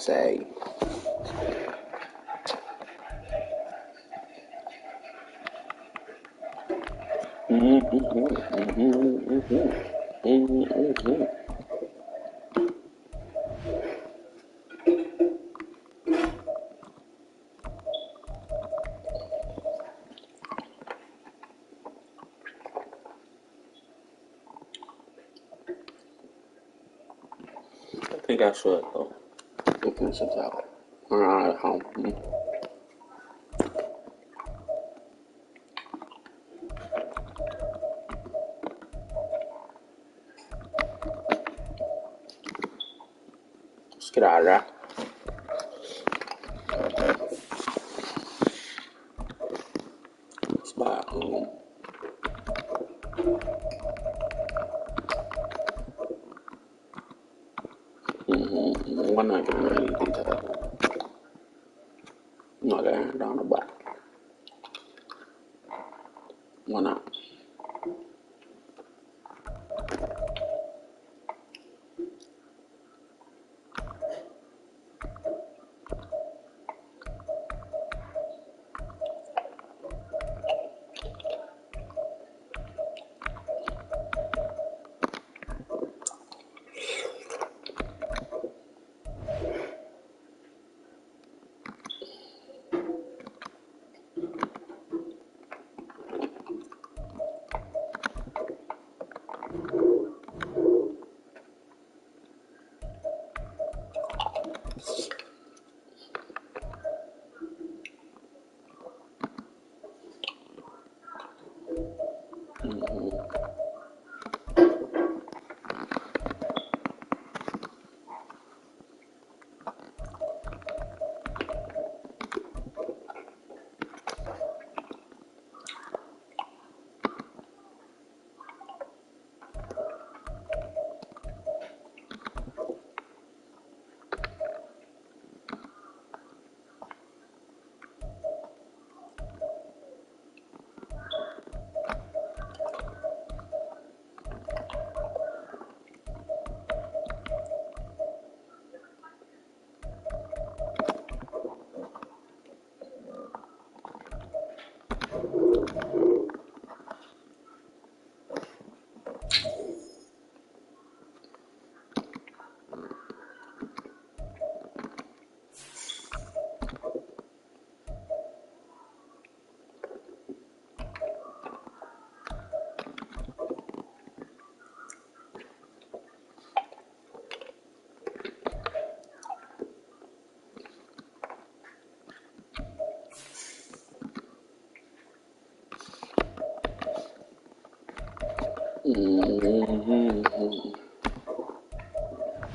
say. I think I should though. Open some out. Alright, home. Let's get out of there. Let's buy a home. We're not getting really detailed. I'm not gonna hand down the back. Why not?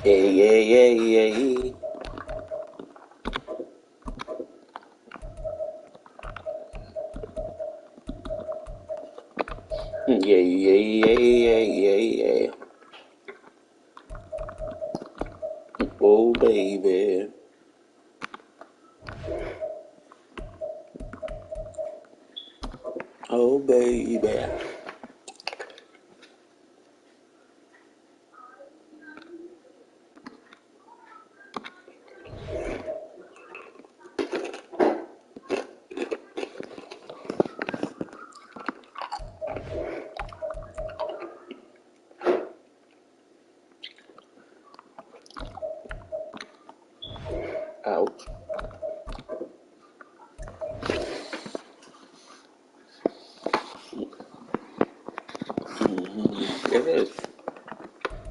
Yeah. Yeah. Oh, baby. Oh, baby. Ouch. It is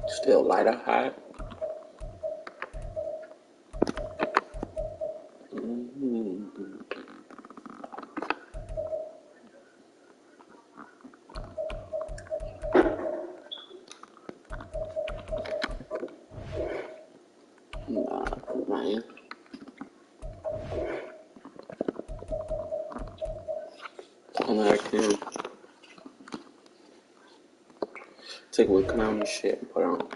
still lighter high. Nah, man. I'm actually take what come out and shit and put it on.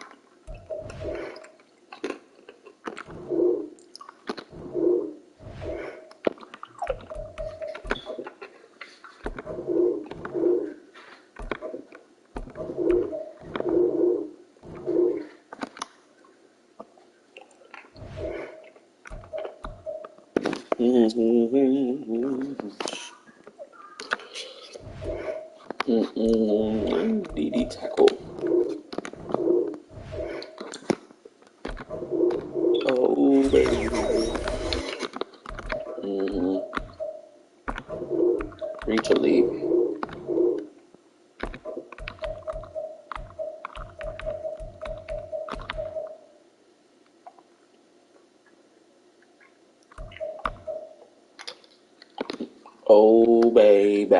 DD tackle. Oh, baby. Reach a lead. Oh, baby.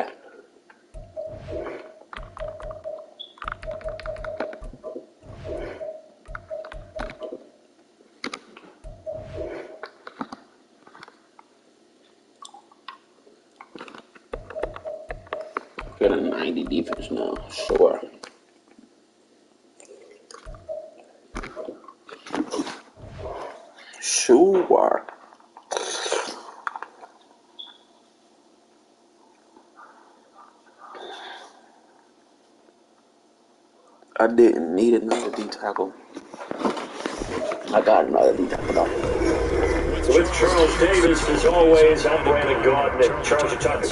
Got a 90 defense now, sure. Sure. I didn't need another D tackle. I got another D tackle though. With Charles Davis, as always, I'm Brandon Gaudin. Charles, you're talking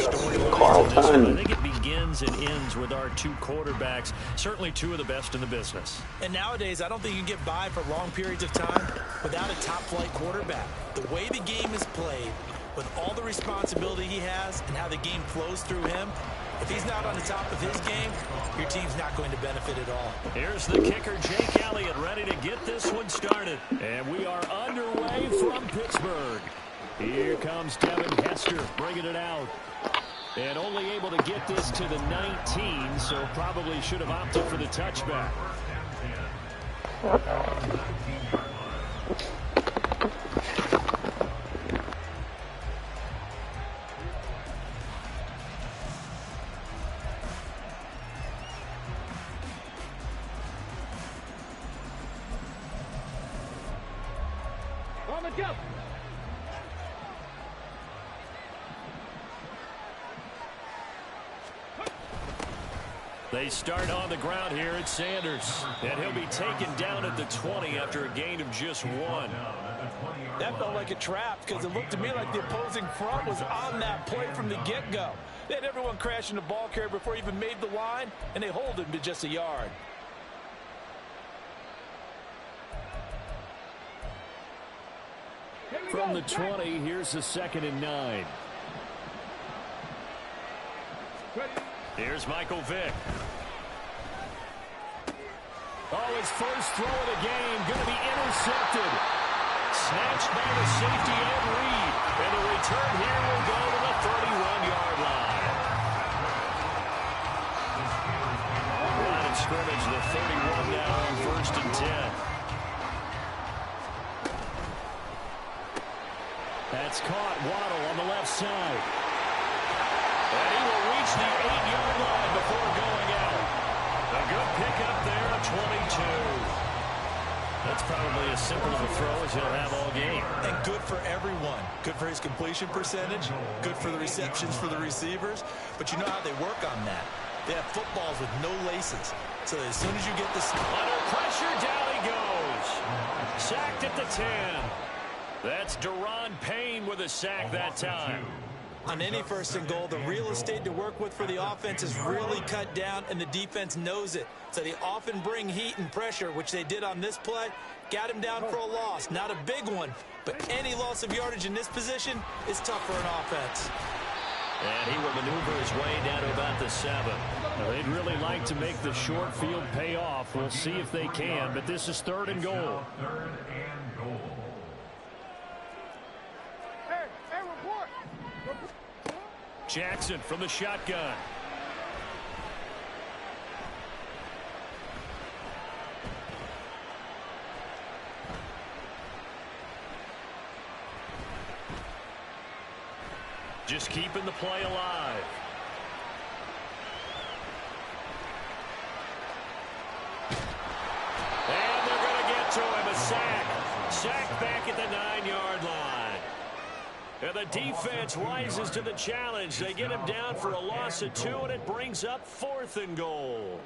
Carlton. I think it begins and ends with our two quarterbacks, certainly two of the best in the business. And nowadays, I don't think you can get by for long periods of time without a top-flight quarterback. The way the game is played, with all the responsibility he has and how the game flows through him, if he's not on the top of his game, your team's not going to benefit at all. Here's the kicker, Jake Elliott, ready to get this one started. And we are underway from Pittsburgh. Here comes Devin Hester bringing it out. And only able to get this to the 19, so probably should have opted for the touchback. Go. They start on the ground here at Sanders. And he'll be taken down at the 20 after a gain of just 1. That felt like a trap because it looked to me like the opposing front was on that play from the get-go. They had everyone crashing the ball carrier before he even made the line, and they hold him to just a yard. From the 20, here's the 2nd and 9. Here's Michael Vick. Oh, his first throw of the game going to be intercepted. Snatched by the safety Ed Reed. And the return here will go to the 31-yard line. Line of scrimmage, the 31 now on 1st and 10. That's caught. Waddle on the left side. And he will reach the 8-yard line before going out. A good pickup there, 22. That's probably as simple of a throw as he'll have all game. And good for everyone. Good for his completion percentage. Good for the receptions for the receivers. But you know how they work on that. They have footballs with no laces. So as soon as you get this... Under pressure, down he goes. Sacked at the 10. That's Deron Payne with a sack that time. On any 1st and goal, the real estate to work with for the offense is really cut down, and the defense knows it. So they often bring heat and pressure, which they did on this play. Got him down for a loss. Not a big one, but any loss of yardage in this position is tough for an offense. And he will maneuver his way down to about the 7. Well, they'd really like to make the short field pay off. We'll see if they can, but this is 3rd and goal. Jackson from the shotgun. Just keeping the play alive. And they're going to get to him. A sack. Sack back at the 9-yard line. And the defense rises to the challenge. They get him down for a loss of 2, and it brings up 4th and goal.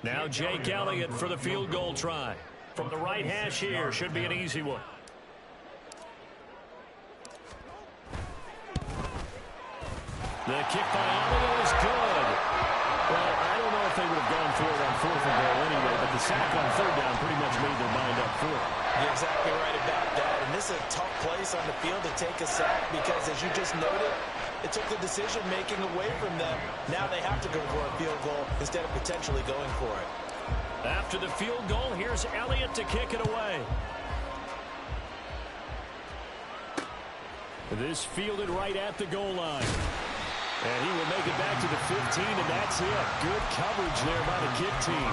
Now Jake Elliott for the field goal try. From the right hash here, should be an easy one. The kick by Elliott is good. Well, I don't know if they would have gone for it on 4th and goal anyway, but the sack on 3rd down pretty much made their mind up for it. You're exactly right about that. And this is a tough place on the field to take a sack because, as you just noted, it took the decision-making away from them. Now they have to go for a field goal instead of potentially going for it. After the field goal, here's Elliott to kick it away. This fielded right at the goal line. And he will make it back to the 15, and that's it. Good coverage there by the kick team.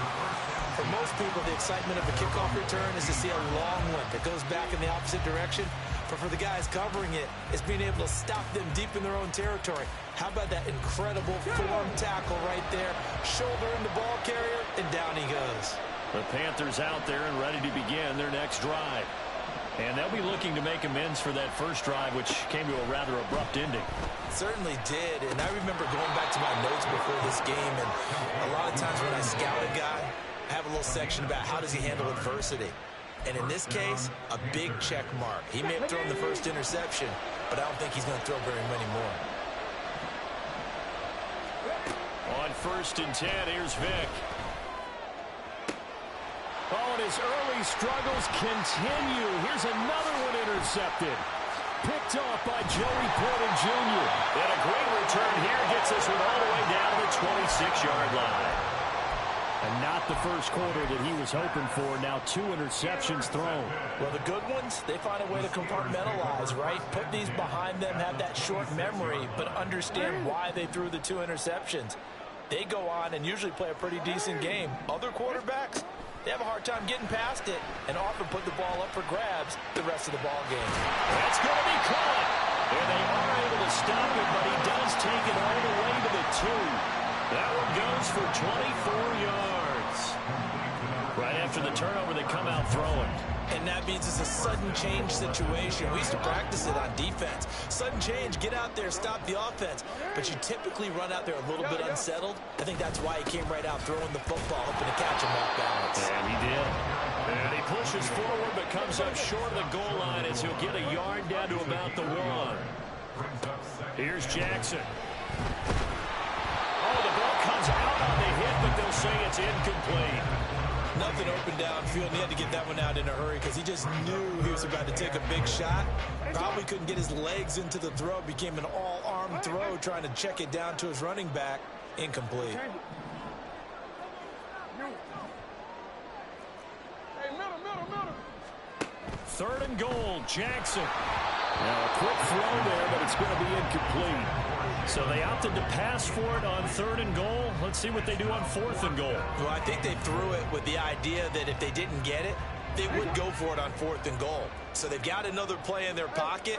For most people, the excitement of a kickoff return is to see a long one that goes back in the opposite direction. But for the guys covering it, it's being able to stop them deep in their own territory. How about that incredible form tackle right there? Shoulder in the ball carrier, and down he goes. The Panthers out there and ready to begin their next drive. And they'll be looking to make amends for that first drive, which came to a rather abrupt ending. Certainly did, and I remember going back to my notes before this game, and a lot of times when I scout a guy, I have a little section about how does he handle adversity. And in this case, a big check mark. He may have thrown the first interception, but I don't think he's going to throw very many more. On 1st and 10, here's Vick. Oh, and his early struggles continue. Here's another one intercepted. Picked off by Joey Porter Jr. And a great return here gets this one all the way down to the 26-yard line. And not the first quarter that he was hoping for. Now 2 interceptions thrown. Well, the good ones, they find a way to compartmentalize, right? Put these behind them, have that short memory, but understand why they threw the 2 interceptions. They go on and usually play a pretty decent game. Other quarterbacks, they have a hard time getting past it and often put the ball up for grabs the rest of the ball game. That's going to be caught. And they are able to stop it, but he does take it all the way to the 2. That one goes for 24 yards. Right after the turnover, they come out throwing. And that means it's a sudden change situation. We used to practice it on defense. Sudden change, get out there, stop the offense. But you typically run out there a little bit unsettled. I think that's why he came right out throwing the football, hoping to catch him off balance. And he did. And he pushes forward, but comes up short of the goal line as he'll get a yard down to about the 1. Here's Jackson. Oh, the ball comes out on the hit, but they'll say it's incomplete. Nothing open downfield, and he had to get that one out in a hurry because he just knew he was about to take a big shot. Probably couldn't get his legs into the throw. Became an all-arm throw, trying to check it down to his running back. Incomplete. Third and goal, Jackson. Now a quick throw there, but it's going to be incomplete. So they opted to pass for it on 3rd and goal. Let's see what they do on 4th and goal. Well, I think they threw it with the idea that if they didn't get it, they would go for it on 4th and goal. So they've got another play in their pocket.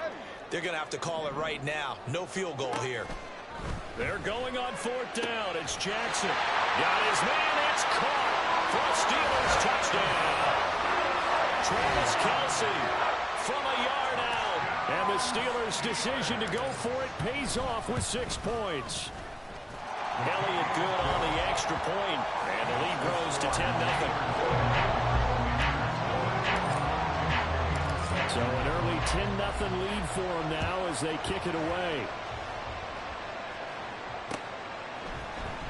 They're going to have to call it right now. No field goal here. They're going on 4th down. It's Jackson. Got his man. It's caught for a Steelers touchdown. Travis Kelce from a yard out. And the Steelers' decision to go for it pays off with 6 points. Elliott good on the extra point, and the lead grows to 10-0. So an early 10-0 lead for them now as they kick it away.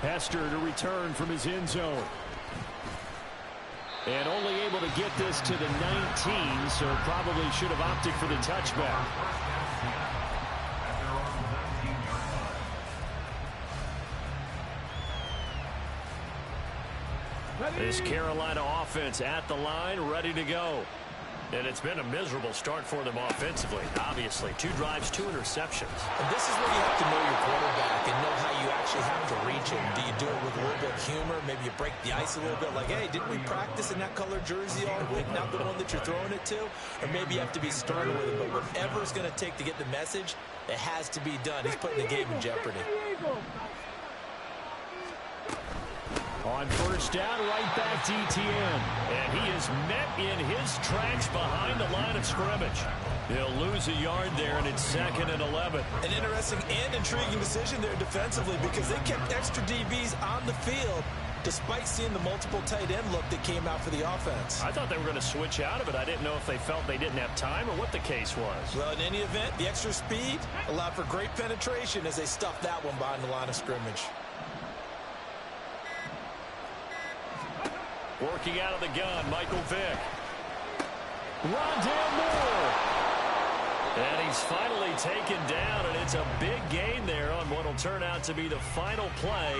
Hester to return from his end zone. And only able to get this to the 19, so probably should have opted for the touchback. This Carolina offense at the line, ready to go. And it's been a miserable start for them offensively, obviously. 2 drives, 2 interceptions. And this is where you have to know your quarterback and know how you actually have to reach him. Do you do it with a little bit of humor? Maybe you break the ice a little bit, like, hey, didn't we practice in that color jersey all week, not the one that you're throwing it to? Or maybe you have to be stern with him. But whatever it's going to take to get the message, it has to be done. He's putting the game in jeopardy. On 1st down, right back to ETN. And he is met in his tracks behind the line of scrimmage. He'll lose a yard there, and it's 2nd and 11. An interesting and intriguing decision there defensively because they kept extra DBs on the field despite seeing the multiple tight end look that came out for the offense. I thought they were going to switch out of it. I didn't know if they felt they didn't have time or what the case was. Well, in any event, the extra speed allowed for great penetration as they stuffed that one behind the line of scrimmage. Working out of the gun, Michael Vick. Rondale Moore. And he's finally taken down, and it's a big gain there on what will turn out to be the final play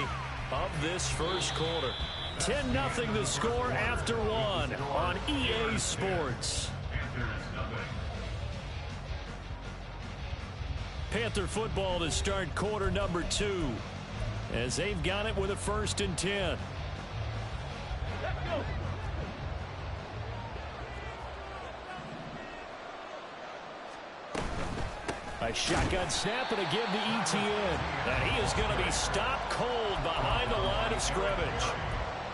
of this first quarter. 10-0 the score after one on EA Sports. Panther football to start quarter number 2 as they've got it with a 1st and 10. A shotgun snap and a give to Etienne. And he is going to be stopped cold behind the line of scrimmage.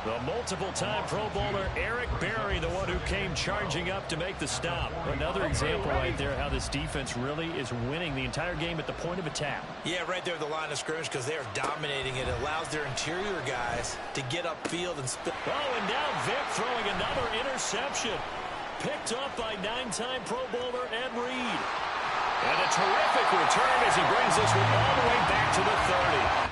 The multiple-time Pro Bowler Eric Berry, the one who came charging up to make the stop. Another example right there how this defense really is winning the entire game at the point of attack. Yeah, right there at the line of scrimmage because they are dominating it. It allows their interior guys to get upfield and spin. Oh, and now Vick throwing another interception. Picked up by 9-time Pro Bowler Ed Reed. And a terrific return as he brings this one all the way back to the 30.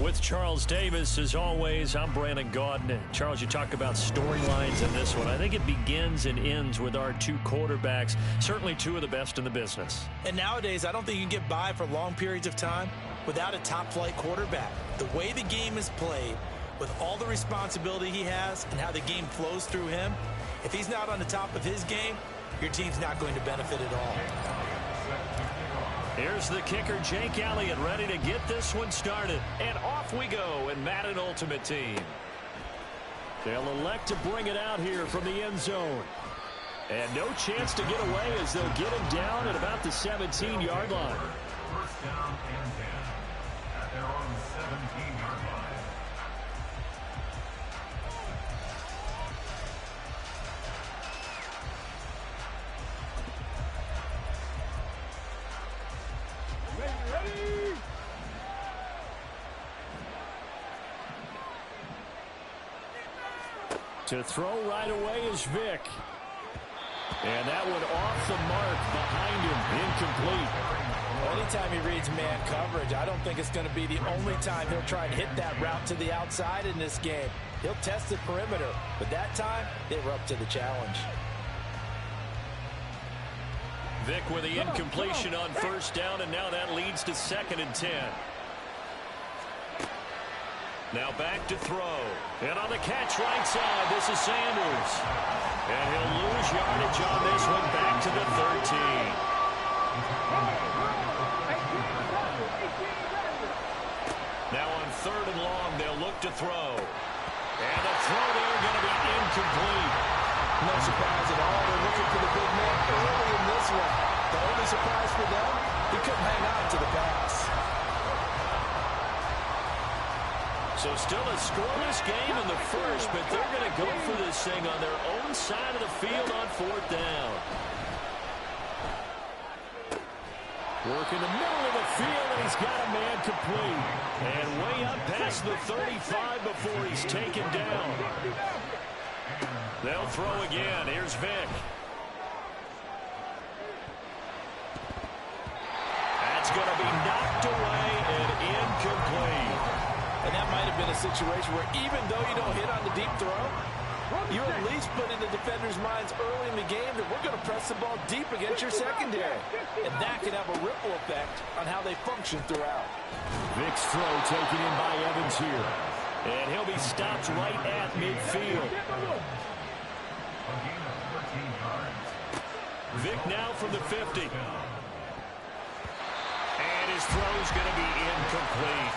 With Charles Davis, as always, I'm Brandon Gaudin. Charles, you talk about storylines in this one. I think it begins and ends with our two quarterbacks, certainly two of the best in the business. And nowadays, I don't think you can get by for long periods of time without a top-flight quarterback. The way the game is played, with all the responsibility he has and how the game flows through him, if he's not on the top of his game, your team's not going to benefit at all. Here's the kicker, Jake Elliott, ready to get this one started. And off we go in Madden Ultimate Team. They'll elect to bring it out here from the end zone. And no chance to get away as they'll get him down at about the 17-yard line. First down and 10 at their own 17-yard line. To throw right away is Vic. And that one off the mark behind him, incomplete. Anytime he reads man coverage, I don't think it's going to be the only time he'll try and hit that route to the outside in this game. He'll test the perimeter, but that time, they were up to the challenge. Vic with the incompletion on first down, and now that leads to 2nd and 10. Now back to throw. And on the catch right side, this is Sanders. And he'll lose yardage on this one, back to the 13. Now on 3rd and long, they'll look to throw. And the throw there going to be incomplete. No surprise at all. They're looking for the big man early in this one. The only surprise for them, he couldn't hang on to the pass. So still a scoreless game in the first, but they're going to go for this thing on their own side of the field on 4th down. Work in the middle of the field, and he's got a man complete. And way up past the 35 before he's taken down. They'll throw again. Here's Vic. That's going to be knocked away and incomplete. And that might have been a situation where even though you don't hit on the deep throw, you at least put in the defenders' minds early in the game that we're going to press the ball deep against your secondary. And that can have a ripple effect on how they function throughout. Vic's throw taken in by Evans here. And he'll be stopped right at midfield. Vic now from the 50. And his throw's going to be incomplete.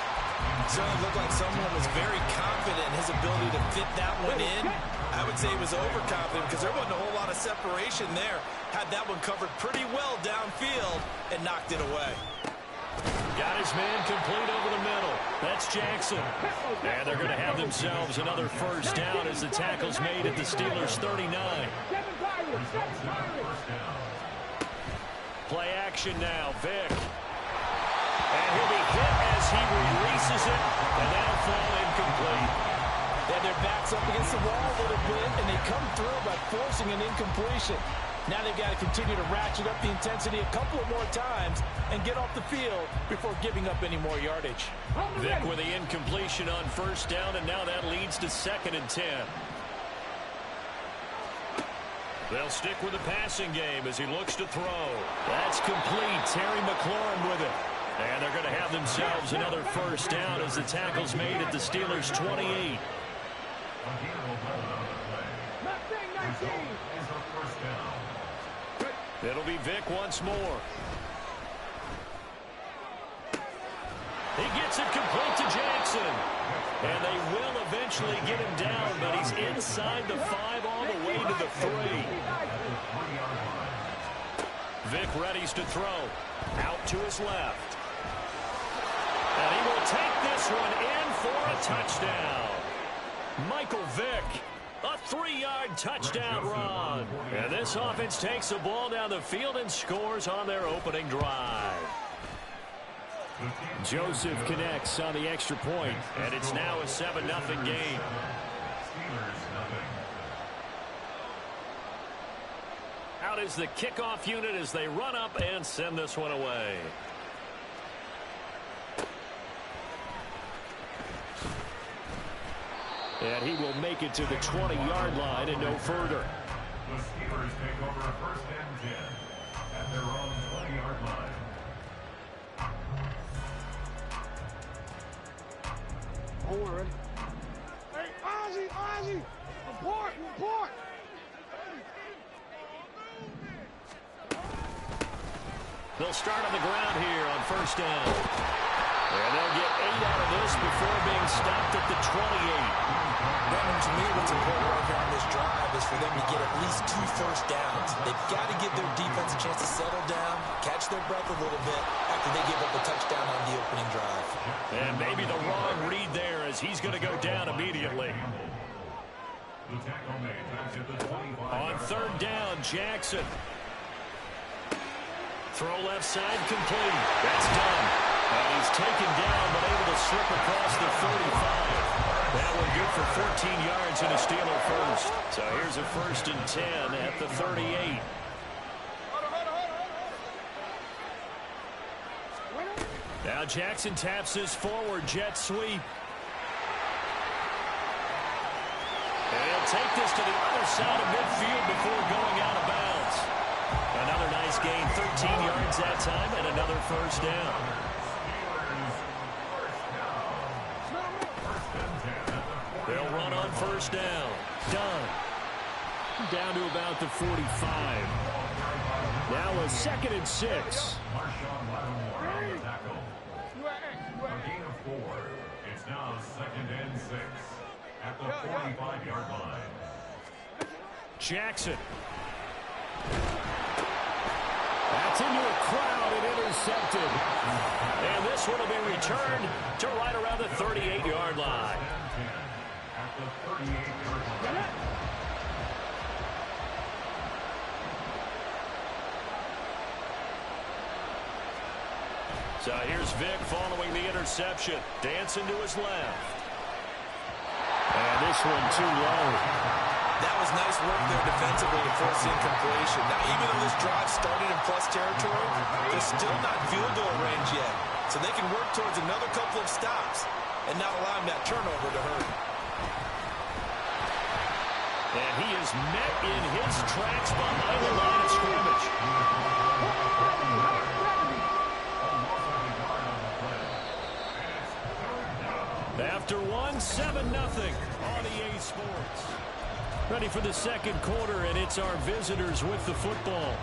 Certainly looked like someone was very confident in his ability to fit that one in. I would say he was overconfident because there wasn't a whole lot of separation there. Had that one covered pretty well downfield and knocked it away. Got his man complete over the middle. That's Jackson. And they're going to have themselves another first down as the tackle's made at the Steelers' 39. Play action now, Vic. And he'll be hit as he releases it, and that'll fall incomplete. They had their backs up against the wall a little bit, and they come through by forcing an incompletion. Now they've got to continue to ratchet up the intensity a couple of more times and get off the field before giving up any more yardage. Vic with the incompletion on first down, and now that leads to 2nd and 10. They'll stick with the passing game as he looks to throw. That's complete. Terry McLaurin with it. And they're going to have themselves another first down as the tackle's made at the Steelers' 28. It'll be Vic once more. He gets it complete to Jackson. And they will eventually get him down, but he's inside the 5 all the way to the 3. Vic readies to throw. Out to his left. And he will take this one in for a touchdown. Michael Vick, a 3-yard touchdown run. And this offense takes the ball down the field and scores on their opening drive. Joseph connects on the extra point, and it's now a 7-0 game. Out is the kickoff unit as they run up and send this one away. And he will make it to the 20-yard line and no further. The Steelers take over a 1st and 10 at their own 20-yard line. Forward. Hey, Ozzy! Report! They'll start on the ground here on first down. And they'll get 8 out of this before being stopped at the 28. Brandon, to me, what's important right here on this drive is for them to get at least 2 first downs. They've got to give their defense a chance to settle down, catch their breath a little bit after they give up a touchdown on the opening drive. And maybe the wrong read there as he's going to go down immediately. On third down, Jackson. Throw left side complete. That's done. And he's taken down but able to slip across the 35. That one good for 14 yards and a Steeler first. So here's a 1st and 10 at the 38. Now Jackson taps his forward jet sweep. And he'll take this to the other side of midfield before going out of bounds. Another nice gain, 13 yards that time, and another first down. They'll run on first down. Done. Down to about the 45. Now a 2nd and 6. A gain of 4. It's now 2nd and 6 at the 45-yard line. Jackson. That's into a crowd and intercepted. And this one will be returned to right around the 38-yard line. At the 38-yard line. So here's Vic following the interception. Dancing to his left. And this one too low. That was nice work there defensively to force incompletion. Now, even though this drive started in plus territory, they're still not field goal range yet. So they can work towards another couple of stops and not allowing that turnover to hurt. And he is met in his tracks behind the line of scrimmage. After 7-0 on EA Sports. Ready for the 2nd quarter, and it's our visitors with the football.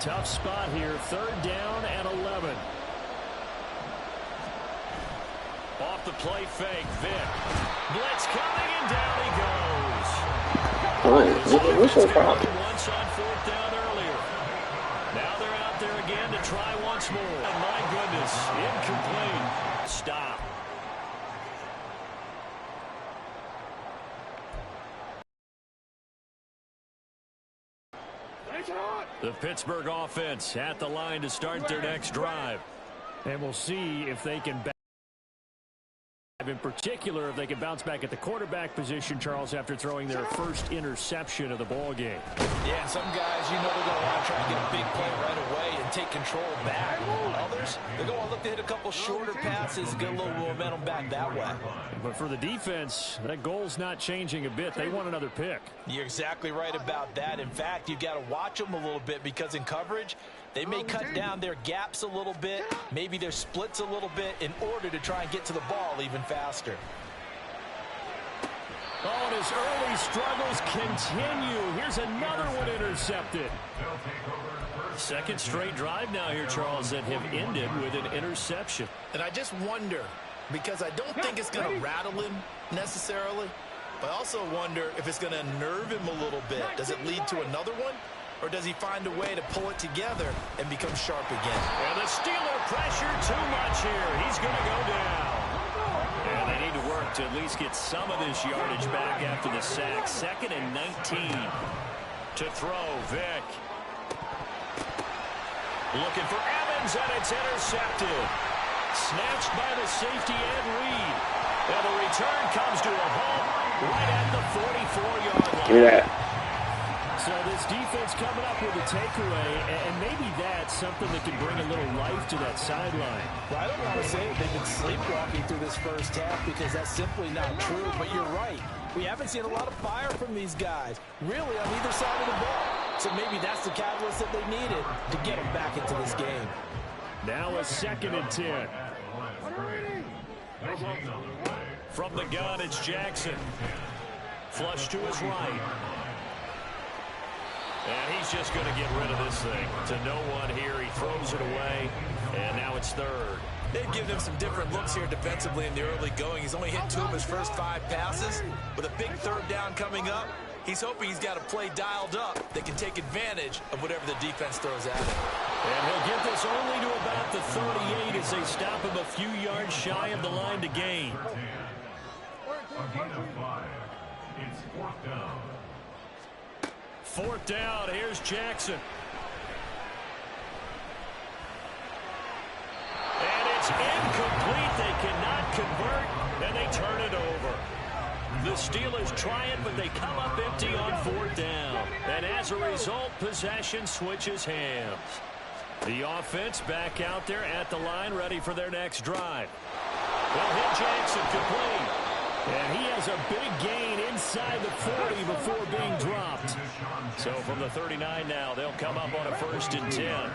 Tough spot here, 3rd down and 11. Off the play fake, Vic. Blitz coming, and down he goes. What's your problem? Once on 4th down earlier. Now they're out there again to try once more. And my goodness, incomplete. Stop. The Pittsburgh offense at the line to start their next drive. And we'll see if they can in particular, if they can bounce back at the quarterback position, Charles, after throwing their first interception of the ball game. Yeah, some guys, they're going to want to try and get a big play right away and take control back. Others, they're going to look to hit a couple shorter passes, get a little momentum back that way. But for the defense, that goal's not changing a bit. They want another pick. You're exactly right about that. In fact, you've got to watch them a little bit because in coverage, they may cut down their gaps a little bit, maybe their splits a little bit in order to try and get to the ball even faster. Oh, and his early struggles continue. Here's another one intercepted. 2nd straight drive now here, Charles, that have ended with an interception. And I just wonder, because I don't think it's going to rattle him necessarily, but I also wonder if it's going to unnerve him a little bit. Does it lead to another one? Or does he find a way to pull it together and become sharp again? And the Steeler pressure too much here. He's going to go down. And they need to work to at least get some of this yardage back after the sack. 2nd and 19 to throw. Vic. Looking for Evans, and it's intercepted. Snatched by the safety Ed Reed. And the return comes to a halt right at the 44-yard line. Look at that. So this defense coming up with a takeaway, and maybe that's something that can bring a little life to that sideline. Well, I don't want to say they've been sleepwalking through this first half because that's simply not true, but you're right. We haven't seen a lot of fire from these guys, really on either side of the ball. So maybe that's the catalyst that they needed to get them back into this game. Now a 2nd and 10. From the gun, it's Jackson. Flush to his right. And he's just going to get rid of this thing. To no one here. He throws it away. And now it's third. They've given him some different looks here defensively in the early going. He's only hit 2 of his first 5 passes. With a big third down coming up, he's hoping he's got a play dialed up that can take advantage of whatever the defense throws at him. And he'll get this only to about the 38 as they stop him a few yards shy of the line to gain. A gain of 5. It's 4th down. 4th down. Here's Jackson. And it's incomplete. They cannot convert, and they turn it over. The Steelers try it, but they come up empty on 4th down. And as a result, possession switches hands. The offense back out there at the line, ready for their next drive. They'll hit Jackson complete. And he has a big gain inside the 40 before being dropped. So from the 39 now, they'll come up on a 1st and 10.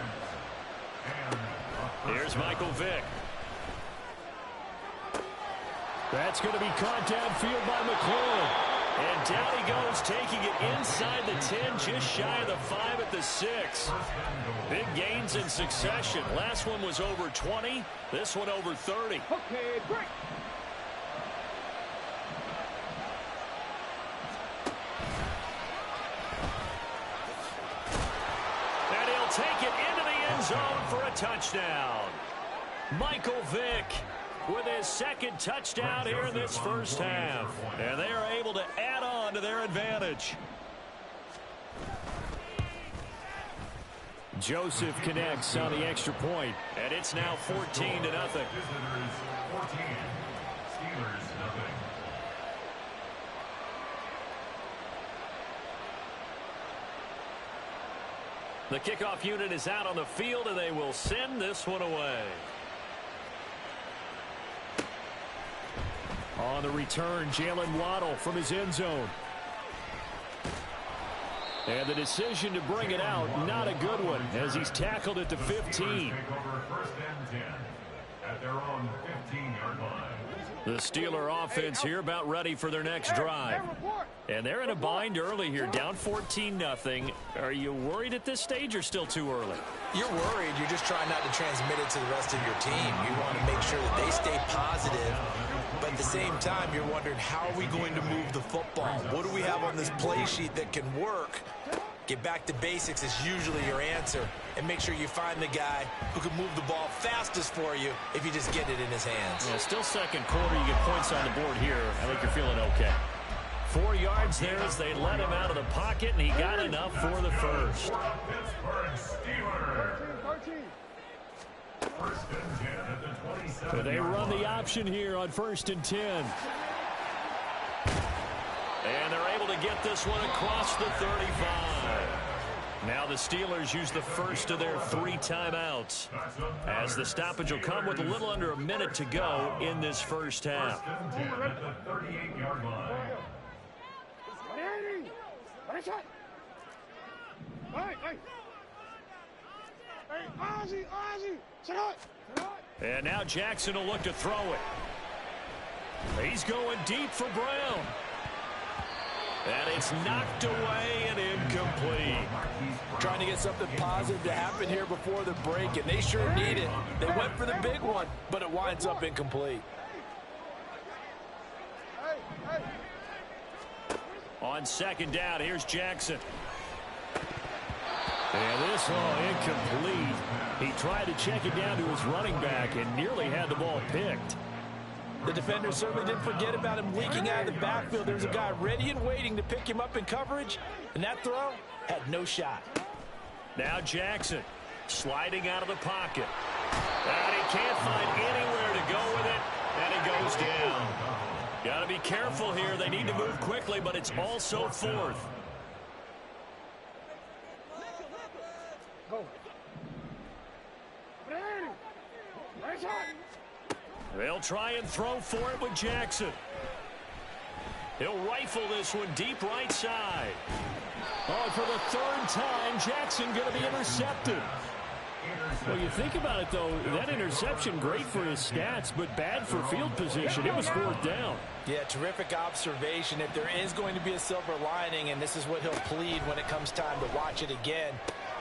Here's Michael Vick. That's going to be caught downfield by McLaurin. And down he goes, taking it inside the 10, just shy of the 5 at the 6. Big gains in succession. Last one was over 20. This one over 30. Okay, break. And he'll take it into the end zone for a touchdown. Michael Vick with his 2nd touchdown here in this first half. And they are able to add on to their advantage. Joseph connects on the extra point, and it's now 14-0. Visitors 14, Steelers nothing. The kickoff unit is out on the field, and they will send this one away. On the return, Jalen Waddle from his end zone. And the decision to bring it out, not a good one, as he's tackled at the 15. Take over 1st and 10 at their own 15-yard line. The Steeler offense here about ready for their next drive. And they're in a bind early here, down 14-0. Are you worried at this stage or still too early? You're worried. You're just trying not to transmit it to the rest of your team. You want to make sure that they stay positive. But at the same time, you're wondering, how are we going to move the football? What do we have on this play sheet that can work? Get back to basics is usually your answer. And make sure you find the guy who can move the ball fastest for you if you just get it in his hands. Yeah, still 2nd quarter. You get points on the board here. I think you're feeling okay. 4 yards there as they let him out of the pocket, and he got enough for the 1st. Pittsburgh Steelers. 1st and 10 at the 27. So they run the option here on 1st and 10. And they're able to get this one across the 35. Now the Steelers use the first of their 3 timeouts, as the stoppage will come with a little under a minute to go in this first half. 1st and 10 at the 38-yard line. And now Jackson will look to throw it. He's going deep for Brown. And it's knocked away and incomplete. Trying to get something positive to happen here before the break, and they sure need it. They went for the big one, but it winds up incomplete. On 2nd down, here's Jackson. And this one incomplete. He tried to check it down to his running back and nearly had the ball picked. The defender certainly didn't forget about him leaking out of the backfield. There's a guy ready and waiting to pick him up in coverage, and that throw had no shot. Now Jackson sliding out of the pocket. And he can't find anywhere to go with it, and it goes down. Got to be careful here. They need to move quickly, but it's also 4th. They'll try and throw for it with Jackson. He'll rifle this one deep right side. Oh, for the 3rd time, Jackson going to be intercepted. Well, you think about it, though, that interception, great for his stats, but bad for field position. It was 4th down. Yeah, terrific observation. If there is going to be a silver lining, and this is what he'll plead when it comes time to watch it again,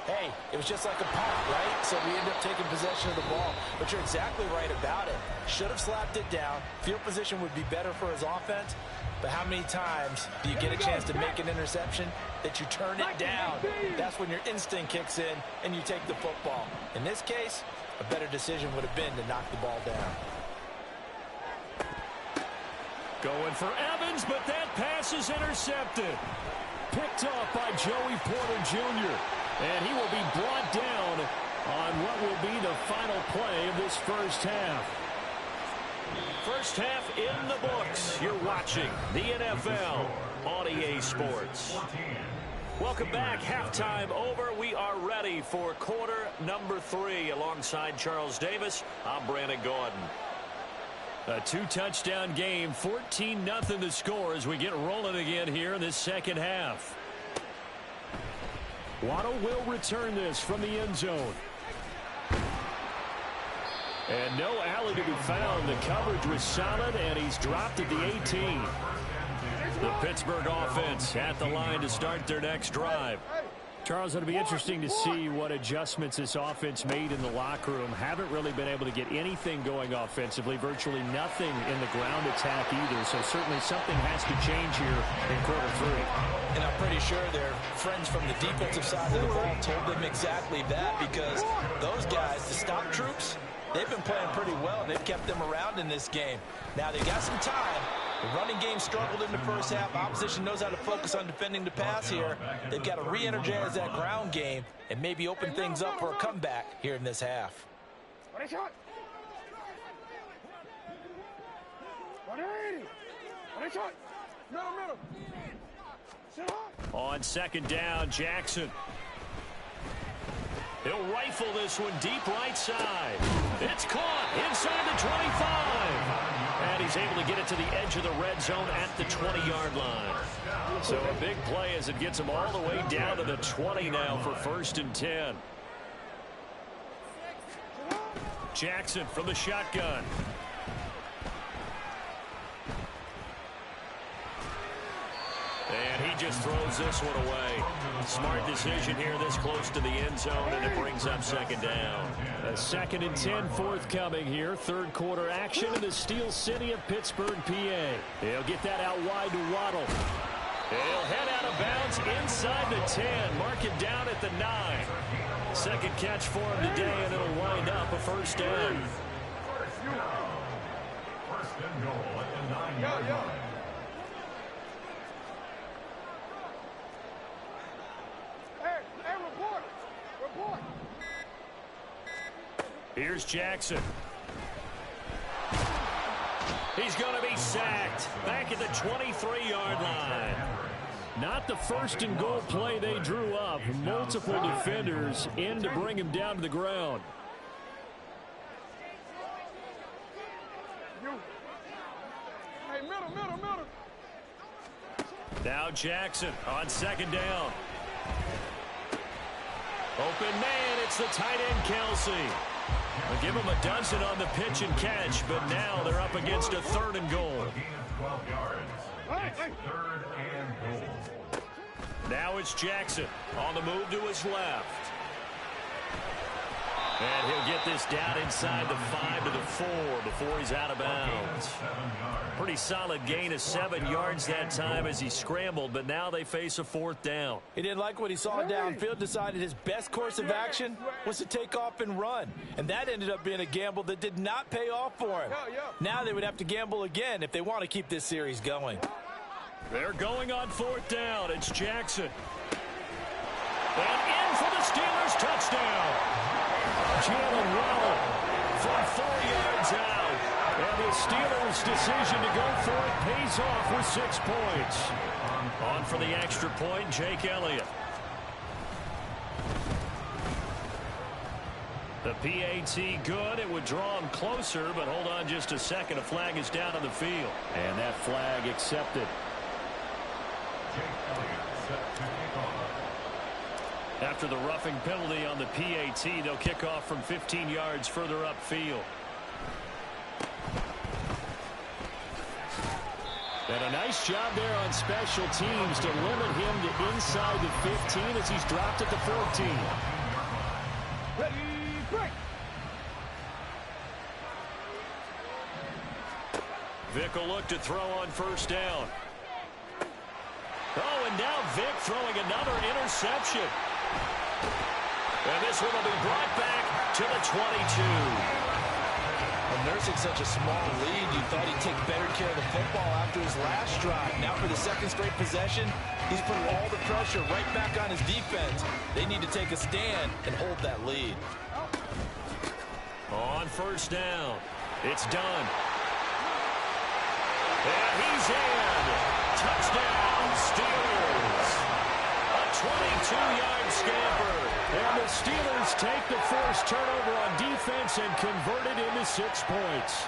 hey, it was just like a punt, right? So we end up taking possession of the ball. But you're exactly right about it. Should have slapped it down. Field position would be better for his offense. But how many times do you get a chance to make an interception that you turn it down? That's when your instinct kicks in and you take the football. In this case, a better decision would have been to knock the ball down. Going for Evans, but that pass is intercepted. Picked off by Joey Porter Jr. And he will be brought down on what will be the final play of this first half. First half in the books. You're watching the NFL on EA Sports. Welcome back. Halftime over. We are ready for quarter number 3. Alongside Charles Davis, I'm Brandon Gordon. A 2-touchdown game, 14-0 the score as we get rolling again here in this second half. Waddle will return this from the end zone. And no alley to be found. The coverage was solid, and he's dropped at the 18. The Pittsburgh offense at the line to start their next drive. Charles, it'll be interesting to see what adjustments this offense made in the locker room. Haven't really been able to get anything going offensively. Virtually nothing in the ground attack either. So certainly something has to change here in quarter 3. And I'm pretty sure their friends from the defensive side of the ball told them exactly that, because those guys, the stop troops, they've been playing pretty well, and they've kept them around in this game. Now, they've got some time. The running game struggled in the first half. Opposition knows how to focus on defending the pass here. They've got to re-energize that ground game and maybe open things up for a comeback here in this half. On second down, Jackson. He'll rifle this one deep right side. It's caught inside the 25. And he's able to get it to the edge of the red zone at the 20-yard line. So a big play as it gets him all the way down to the 20 now for 1st and 10. Jackson from the shotgun. And he just throws this one away. Smart decision here this close to the end zone, and it brings up second down. A 2nd and 10 forthcoming here. Third quarter action in the Steel City of Pittsburgh, PA. They'll get that out wide to Waddle. He'll head out of bounds inside the 10. Mark it down at the 9. Second catch for him today, and it'll wind up a 1st down. First and goal at the 9-yard line. Here's Jackson. He's going to be sacked back at the 23-yard line. Not the 1st and goal play they drew up. Multiple defenders in to bring him down to the ground. Now Jackson on second down. Open man, it's the tight end, Kelsey. They'll give him a dozen on the pitch and catch, but now they're up against a 3rd and goal. A gain of 12 yards. It's 3rd and goal. Now it's Jackson on the move to his left. And he'll get this down inside the 5 to the 4 before he's out of bounds. Pretty solid gain of 7 yards that time as he scrambled, but now they face a 4th down. He didn't like what he saw downfield, decided his best course of action was to take off and run. And that ended up being a gamble that did not pay off for him. Now they would have to gamble again if they want to keep this series going. They're going on 4th down. It's Jackson. And in for the Steelers touchdown. Jalen Waddle from 4 yards out. And the Steelers' decision to go for it pays off with 6 points. On for the extra point, Jake Elliott. The PAT good. It would draw him closer, but hold on just a second. A flag is down on the field. And that flag accepted. After the roughing penalty on the PAT, they'll kick off from 15 yards further upfield. And a nice job there on special teams to limit him to inside the 15 as he's dropped at the 14. Ready, break. Vic will look to throw on first down. Oh, and now Vic throwing another interception. And this one will be brought back to the 22. Well, nursing such a small lead, you thought he'd take better care of the football after his last drive. Now for the second straight possession, he's putting all the pressure right back on his defense. They need to take a stand and hold that lead. On first down, it's done. And he's in. Touchdown, Steelers. A 22-yard scamper. And the Steelers take the first turnover on defense and convert it into 6 points.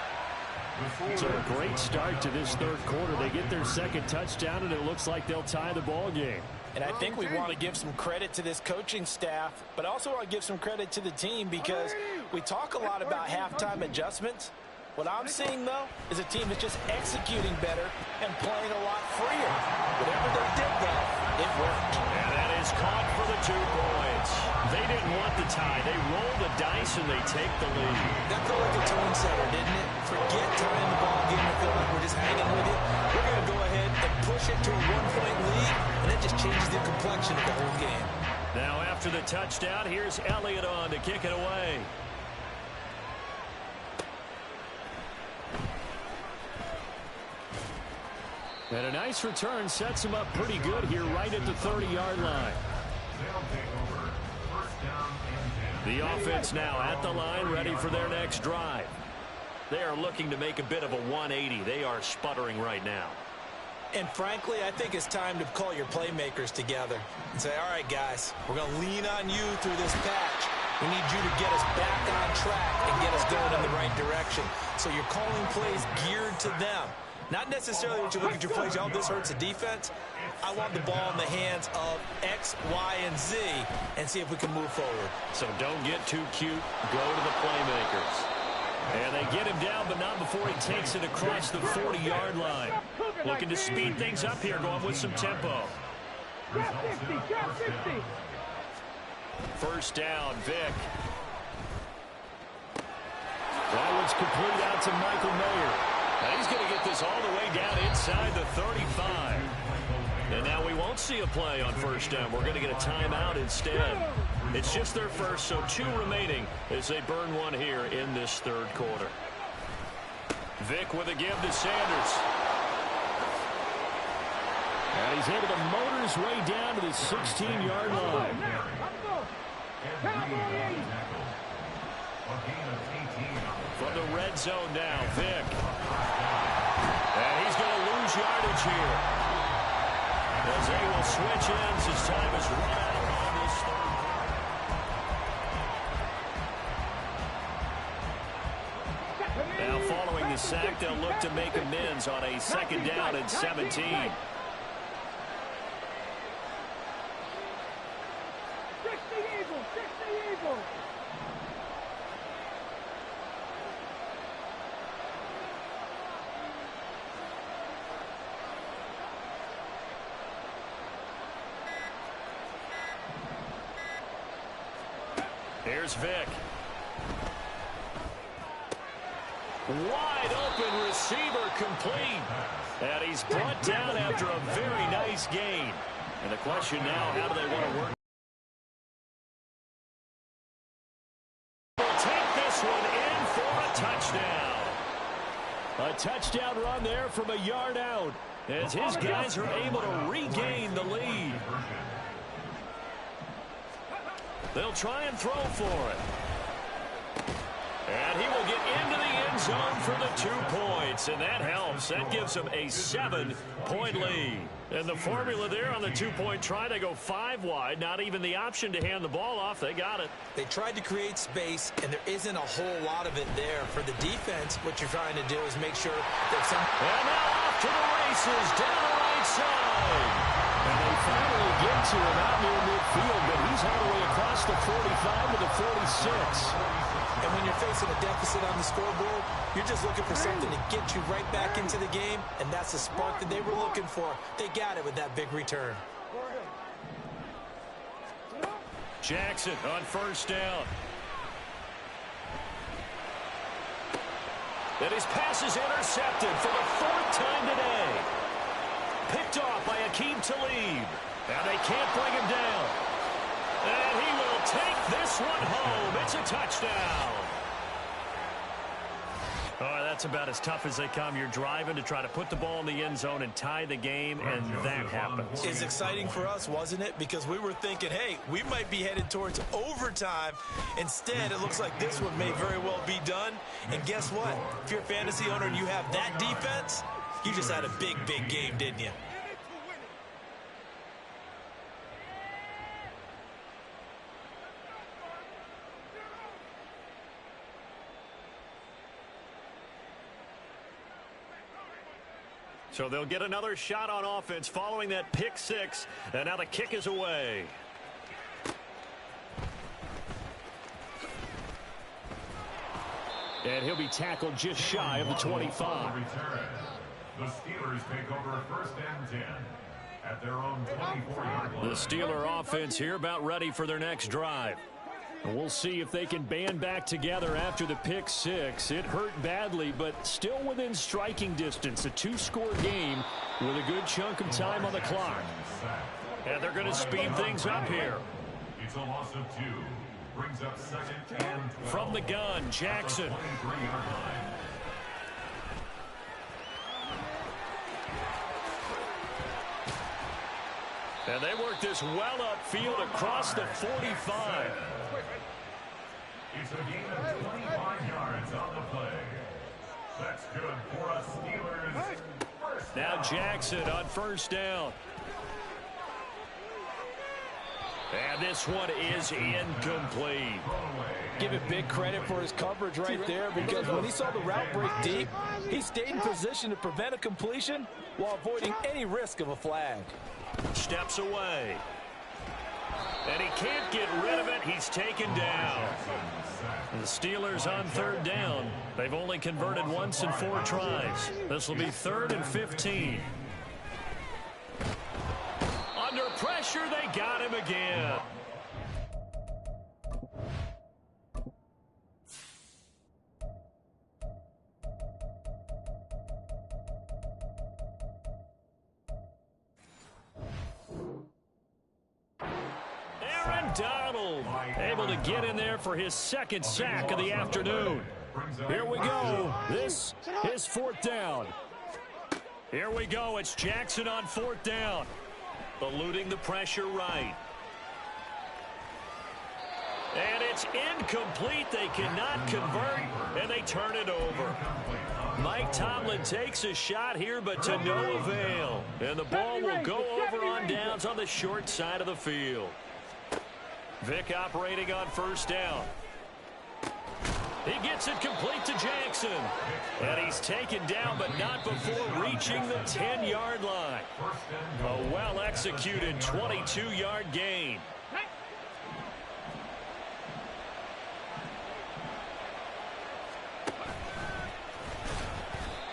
So a great start to this third quarter. They get their second touchdown, and it looks like they'll tie the ball game. And I think we want to give some credit to this coaching staff, but also want to give some credit to the team because we talk a lot about halftime adjustments. What I'm seeing, though, is a team that's just executing better and playing a lot freer. Whatever they did, though, it worked. And that is caught for the 2 points. They didn't want the tie. They rolled the dice, and they take the lead. That felt like a tone setter, didn't it? Forget tying the ball game and feel like we're just hanging with it. We're going to go ahead and push it to a 1-point lead, and that just changes the complexion of the whole game. Now, after the touchdown, here's Elliott on to kick it away. And a nice return sets him up pretty good here right at the 30-yard line. The offense now at the line, ready for their next drive. They are looking to make a bit of a 180. They are sputtering right now. And frankly, I think it's time to call your playmakers together and say, all right, guys, we're going to lean on you through this patch. We need you to get us back on track and get us going in the right direction. So you're calling plays geared to them. Not necessarily that you look at your plays, oh, this hurts the defense. I want the ball in the hands of X, Y, and Z and see if we can move forward. So don't get too cute. Go to the playmakers. And they get him down, but not before he takes it across the 40-yard line. Looking to speed things up here, going with some tempo. Grab 50, grab 50. First down, Vic. That one's complete out to Michael Mayer. Now he's going to get this all the way down inside the 35. And now we won't see a play on first down. We're going to get a timeout instead. It's just their first, so 2 remaining as they burn one here in this third quarter. Vic with a give to Sanders. And he's able to motor his way down to the 16-yard line. From the red zone now, Vic. And he's going to lose yardage here. As they will switch ends as time is run out on this third quarter. Now following the sack, they'll look to make amends on a second down and 17. 60 Eagles, 60 Eagles. Here's Vic. Wide open receiver complete. And he's brought down after a very nice gain. And the question now, how do they want to work? We'll take this one in for a touchdown. A touchdown run there from a yard out as his guys are able to regain the lead. They'll try and throw for it. And he will get into the end zone for the 2 points. And that helps. That gives him a 7-point lead. And the formula there on the 2-point try to go 5 wide. Not even the option to hand the ball off. They got it. They tried to create space, and there isn't a whole lot of it there. For the defense, what you're trying to do is make sure that some... And now off to the races down the right side. And they finally get to him out near midfield. field, but he's all the way across the 45 to the 46. And when you're facing a deficit on the scoreboard, you're just looking for something to get you right back into the game, and that's the spark that they were looking for. They got it with that big return. Jackson on first down. And his pass is intercepted for the 4th time today. Picked off by Akeem Talib. And they can't bring him down. And he will take this one home. It's a touchdown. Oh, that's about as tough as they come. You're driving to try to put the ball in the end zone and tie the game, and that happens. It's exciting for us, wasn't it? Because we were thinking, hey, we might be headed towards overtime. Instead, it looks like this one may very well be done. And guess what? If you're a fantasy owner and you have that defense, you just had a big, big game, didn't you? So they'll get another shot on offense following that pick six. And now the kick is away. And he'll be tackled just shy of the 25. The Steelers take over 1st and 10 at their own 24-yard line. The Steeler offense here about ready for their next drive. And we'll see if they can band back together after the pick six. It hurt badly, but still within striking distance. A 2-score game with a good chunk of time on the clock. And they're going to speed things up here. It's a loss of 2. Brings up 2nd and 12. From the gun, Jackson. 23-yard line. And they work this well upfield across the 45. It's a gain of 25 yards on the play. That's good for a Steelers first Now down. Jackson on first down. And this one is incomplete. Give it big credit for his coverage right there, because when he saw the route break deep, he stayed in position to prevent a completion while avoiding any risk of a flag. Steps away. And he can't get rid of it. He's taken down. The Steelers on 3rd down. They've only converted once in 4 tries. This will be 3rd and 15. Under pressure, they got him again. Donald able to get in there for his 2nd sack of the afternoon. Here we go. This is 4th down. Here we go. It's Jackson on 4th down. Eluding the pressure right. And it's incomplete. They cannot convert, and they turn it over. Mike Tomlin takes a shot here, but to no avail. And the ball will go over on downs on the short side of the field. Vick operating on 1st down. He gets it complete to Jackson. And he's taken down, but not before reaching the 10-yard line. A well-executed 22-yard gain.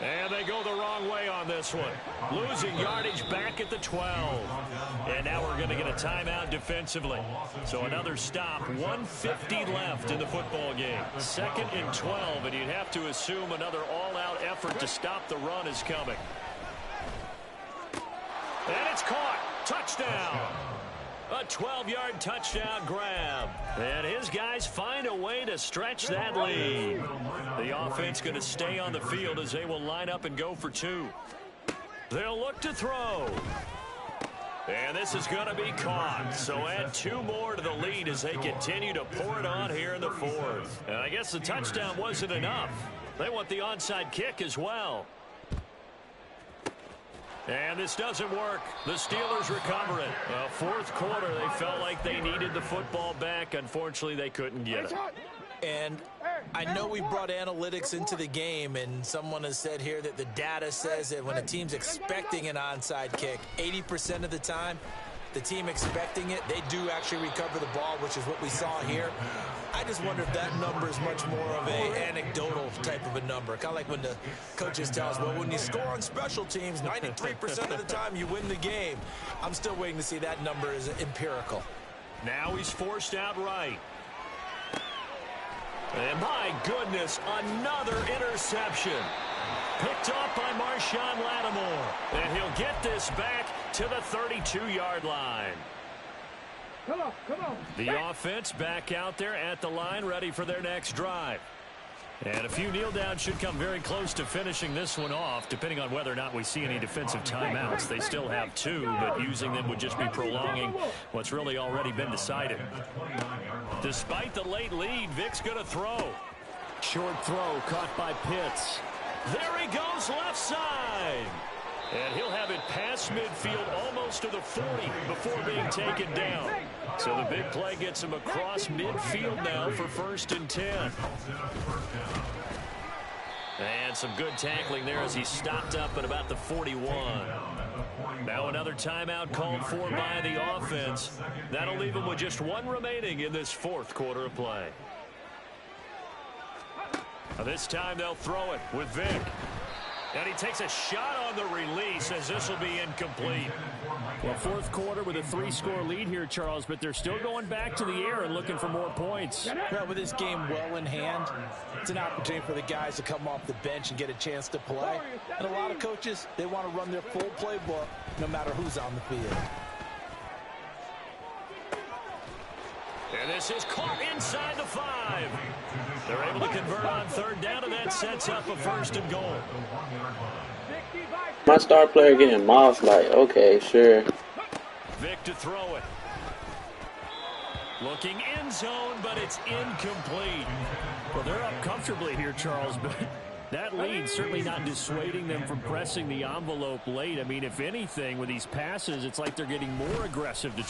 And they go the wrong way on this one. Losing yardage back at the 12. And now we're going to get a timeout defensively. So another stop. 1:50 left in the football game. 2nd and 12, and you'd have to assume another all-out effort to stop the run is coming. And it's caught. Touchdown. A 12-yard touchdown grab. And his guys find a way to stretch that lead. The offense going to stay on the field as they will line up and go for 2. They'll look to throw. And this is going to be caught. So add 2 more to the lead as they continue to pour it on here in the 4th. And I guess the touchdown wasn't enough. They want the onside kick as well. And this doesn't work. The Steelers recover it. 4th quarter, they felt like they needed the football back. Unfortunately, they couldn't get it. And I know we brought analytics into the game, and someone has said here that the data says that when a team's expecting an onside kick, 80% of the time, the team expecting it, they do actually recover the ball, which is what we saw here. I just wonder if that number is much more of a anecdotal type of a number. Kind of like when the coaches tell us, well, when you score on special teams, 93% of the time you win the game. I'm still waiting to see that number is empirical. Now he's forced out right. And my goodness, another interception. Picked off by Marshawn Lattimore. And he'll get this back to the 32-yard line. Come on, come on. The offense back out there at the line, ready for their next drive. And a few kneel downs should come very close to finishing this one off, depending on whether or not we see any defensive timeouts. They still have 2, but using them would just be prolonging what's really already been decided. Despite the late lead, Vic's going to throw. Short throw caught by Pitts. There he goes left side. And he'll have it past midfield almost to the 40 before being taken down. So the big play gets him across midfield now for 1st and 10. And some good tackling there as he stopped up at about the 41. Now another timeout called for by the offense. That'll leave him with just 1 remaining in this 4th quarter of play. Now this time they'll throw it with Vic. And he takes a shot on the release as this will be incomplete. Well, 4th quarter with a 3-score lead here, Charles, but they're still going back to the air and looking for more points. Well, with this game well in hand, it's an opportunity for the guys to come off the bench and get a chance to play. And a lot of coaches, they want to run their full playbook no matter who's on the field. And this is caught inside the 5. They're able to convert on 3rd down, and that sets up a 1st and goal. My star player getting mossed, like, okay, sure. Vic to throw it. Looking end zone, but it's incomplete. Well, they're up comfortably here, Charles, but that lead certainly not dissuading them from pressing the envelope late. I mean, if anything, with these passes, it's like they're getting more aggressive to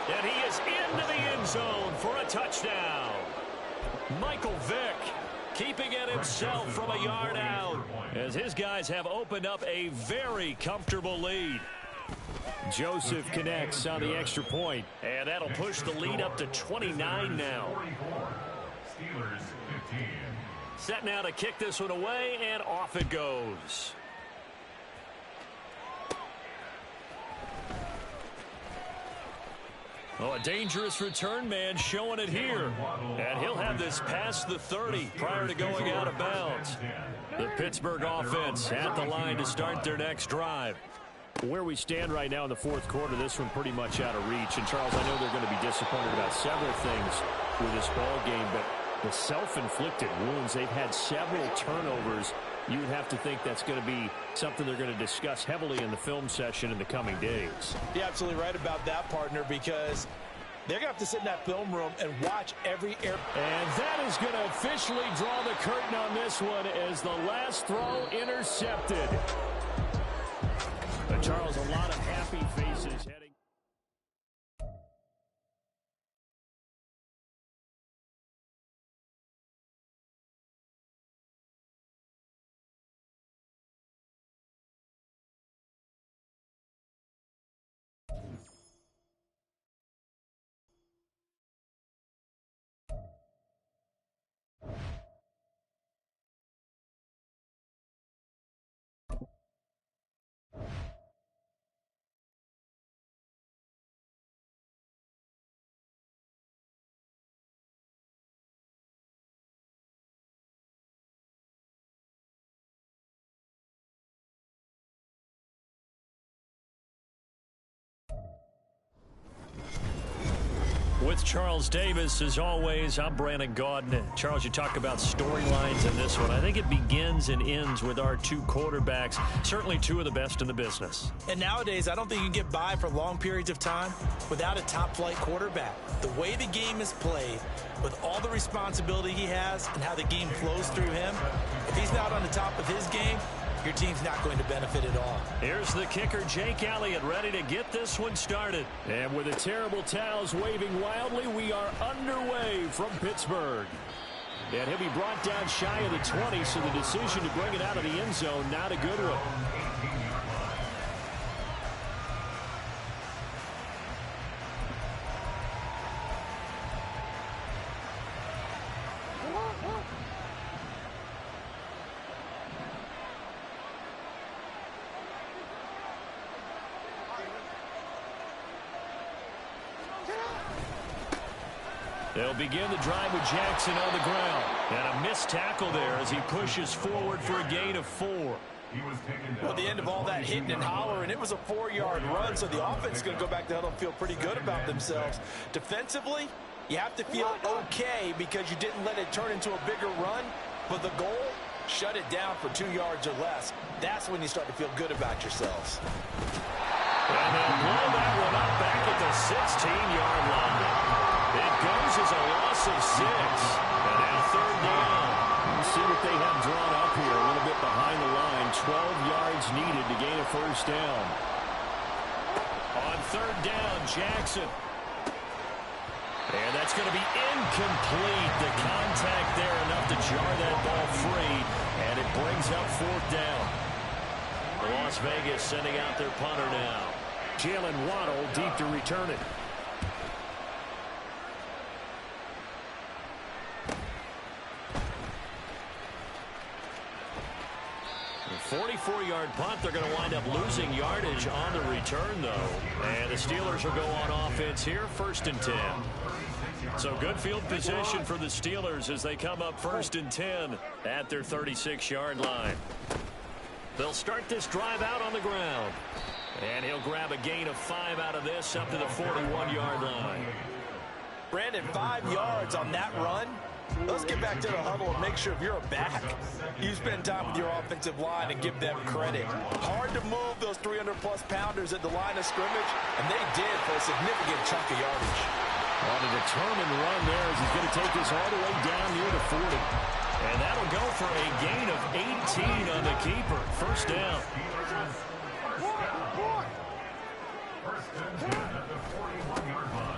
and he is into the end zone for a touchdown. Michael Vick keeping it himself from a yard out as his guys have opened up a very comfortable lead. Joseph connects on the extra point. And that'll push the lead up to 29 now. Set now to kick this one away, and off it goes. Oh, a dangerous return man showing it here. And he'll have this past the 30 prior to going out of bounds. The Pittsburgh offense at the line to start their next drive. Where we stand right now in the 4th quarter, this one pretty much out of reach. And, Charles, I know they're going to be disappointed about several things with this ball game, but the self-inflicted wounds, they've had several turnovers. You would have to think that's going to be something they're going to discuss heavily in the film session in the coming days. You're absolutely right about that, partner, because they're going to have to sit in that film room and watch every air. And that is going to officially draw the curtain on this one as the last throw intercepted. But Charles, a lot of happy faces heading. With Charles Davis, as always, I'm Brandon Gaudin. Charles, you talk about storylines in this one. I think it begins and ends with our 2 quarterbacks, certainly 2 of the best in the business. And nowadays, I don't think you can get by for long periods of time without a top-flight quarterback. The way the game is played, with all the responsibility he has and how the game flows through him, if he's not on the top of his game, your team's not going to benefit at all. Here's the kicker, Jake Elliott, ready to get this one started. And with the terrible towels waving wildly, we are underway from Pittsburgh. And he'll be brought down shy of the 20, so the decision to bring it out of the end zone, not a good one. They'll begin the drive with Jackson on the ground. And a missed tackle there as he pushes forward for a gain of 4. Well, at the end of all that hitting and hollering, it was a 4-yard run, so the offense is going to go back to huddle and feel pretty good about themselves. Defensively, you have to feel okay because you didn't let it turn into a bigger run, but the goal, shut it down for 2 yards or less. That's when you start to feel good about yourselves. And they'll blow that one up back at the 16-yard line. It goes as a loss of 6. And now 3rd down. You see what they have drawn up here, a little bit behind the line. 12 yards needed to gain a 1st down. On 3rd down, Jackson. And that's going to be incomplete. The contact there enough to jar that ball free. And it brings up 4th down. Las Vegas sending out their punter now. Jalen Waddle deep to return it. A 44-yard punt. They're going to wind up losing yardage on the return, though. And the Steelers will go on offense here, 1st and 10. So good field position for the Steelers as they come up 1st and 10 at their 36-yard line. They'll start this drive out on the ground. And he'll grab a gain of 5 out of this up to the 41-yard line. Brandon, 5 yards on that run. Let's get back to the huddle and make sure if you're a back, you spend time with your offensive line and give them credit. Hard to move those 300-plus pounders at the line of scrimmage, and they did for a significant chunk of yardage. On a determined run there as he's going to take this all the way down near the 40. And that'll go for a gain of 18 on the keeper. 1st down.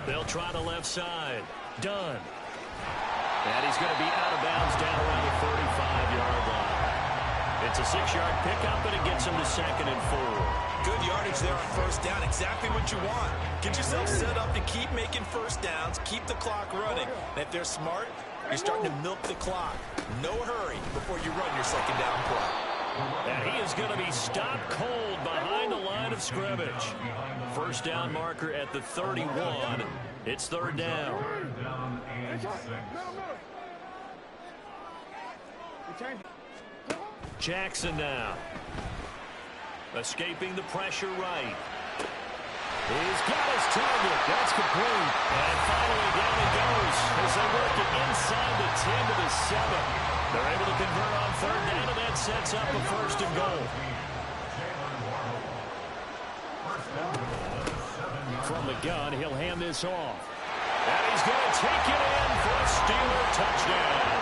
They'll try the left side. Dunn. And he's going to be out of bounds down around the 45-yard line. It's a 6-yard pickup, and it gets him to 2nd and 4. Good yardage there on 1st down. Exactly what you want. Get yourself set up to keep making 1st downs, keep the clock running. And if they're smart, you're starting to milk the clock. No hurry before you run your 2nd down play. And he is going to be stopped cold behind the line of scrimmage. 1st down marker at the 31. It's 3rd down. Jackson now. Escaping the pressure right. He's got his target. That's complete. And finally down it goes as they work it inside the 10 to the 7. They're able to convert on 3rd down, and that sets up a 1st and goal. From the gun, he'll hand this off. And he's going to take it in for a Steeler touchdown.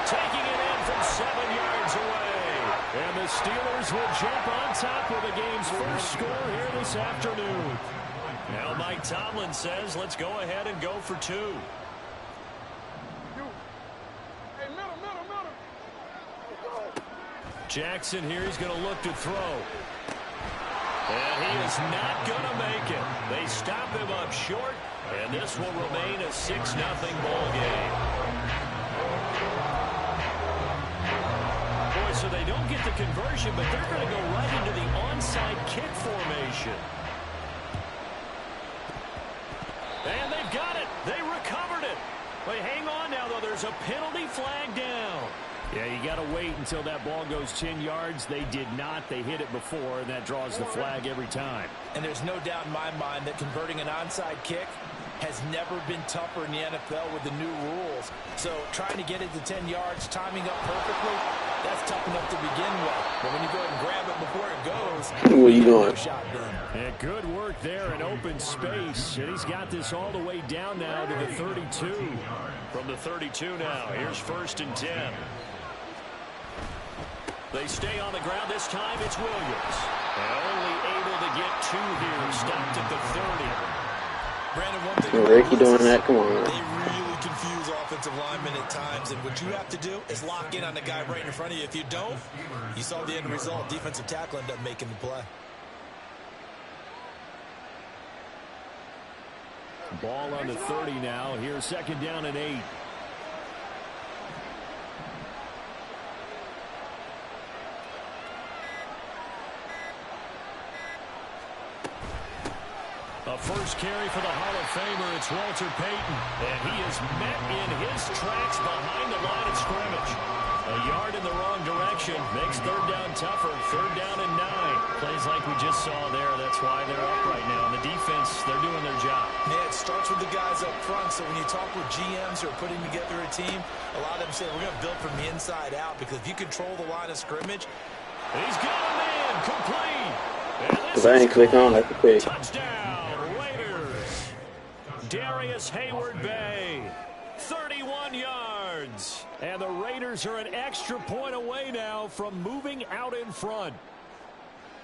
Taking it in from 7 yards away. And the Steelers will jump on top with the game's first score here this afternoon. Now Mike Tomlin says, let's go ahead and go for 2. Jackson here, he's going to look to throw. And he is not going to make it. They stop him up short, and this will remain a 6-0 ball game. Boy, so they don't get the conversion, but they're going to go right into the onside kick formation. And they've got it. They recovered it. But hang on now, though. There's a penalty flag down. Yeah, you got to wait until that ball goes 10 yards. They did not. They hit it before, and that draws the flag every time. And there's no doubt in my mind that converting an onside kick has never been tougher in the NFL with the new rules. So trying to get it to 10 yards, timing up perfectly, that's tough enough to begin with. But when you go ahead and grab it before it goes, where you going? And good work there in open space. And he's got this all the way down now to the 32. From the 32 now, here's 1st and 10. They stay on the ground. This time it's Williams. And only able to get 2 here. Stopped at the 30. Brandon, one thing Ricky doing that? Come on. They really confuse offensive linemen at times, and what you have to do is lock in on the guy right in front of you. If you don't, you saw the end result. Defensive tackle ended up making the play. Ball on the 30 now. Here's 2nd down and 8. A first carry for the Hall of Famer. It's Walter Payton. And he is met in his tracks behind the line of scrimmage. A yard in the wrong direction makes third down tougher. Third down and 9. Plays like we just saw there. That's why they're up right now. And the defense, they're doing their job. Yeah, it starts with the guys up front. So when you talk with GMs who are putting together a team, a lot of them say we're going to build from the inside out, because if you control the line of scrimmage. He's got a man complete. Because I ain't click on like the quick. Touchdown, Raiders. Darius Hayward-Bay, 31 yards. And the Raiders are an extra point away now from moving out in front.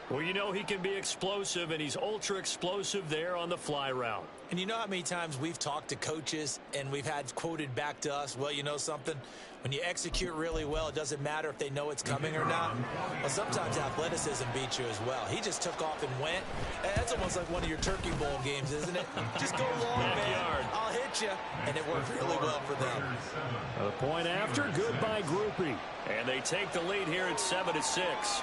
Well, you know he can be explosive, and he's ultra explosive there on the fly route. And you know how many times we've talked to coaches and we've had quoted back to us, well, you know something? When you execute really well, it doesn't matter if they know it's coming or not. Well, sometimes athleticism beats you as well. He just took off and went. That's almost like one of your Turkey Bowl games, isn't it? Just go long, man. I'll hit you. And it worked really well for them. A point after, good by Groupie. And they take the lead here at 7-6.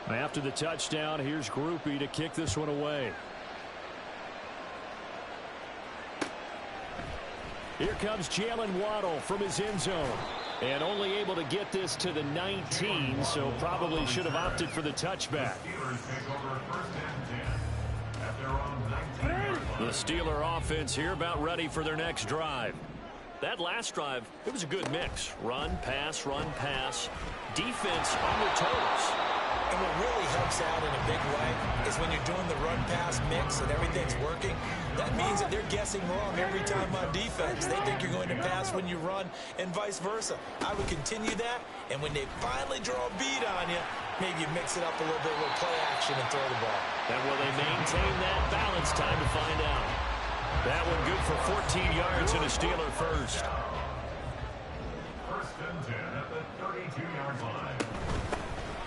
After the touchdown, here's Groupie to kick this one away. Here comes Jalen Waddle from his end zone. And only able to get this to the 19, so probably should have opted for the touchback. The Steeler offense here about ready for their next drive. That last drive, it was a good mix. Run, pass, defense on their toes. And what really helps out in a big way is when you're doing the run-pass mix and everything's working, that means that they're guessing wrong every time on defense. They think you're going to pass when you run and vice versa. I would continue that, and when they finally draw a beat on you, maybe you mix it up a little bit with play action and throw the ball. And will they maintain that balance? Time to find out. That one good for 14 yards and a Steeler first. First and 10 at the 32-yard line.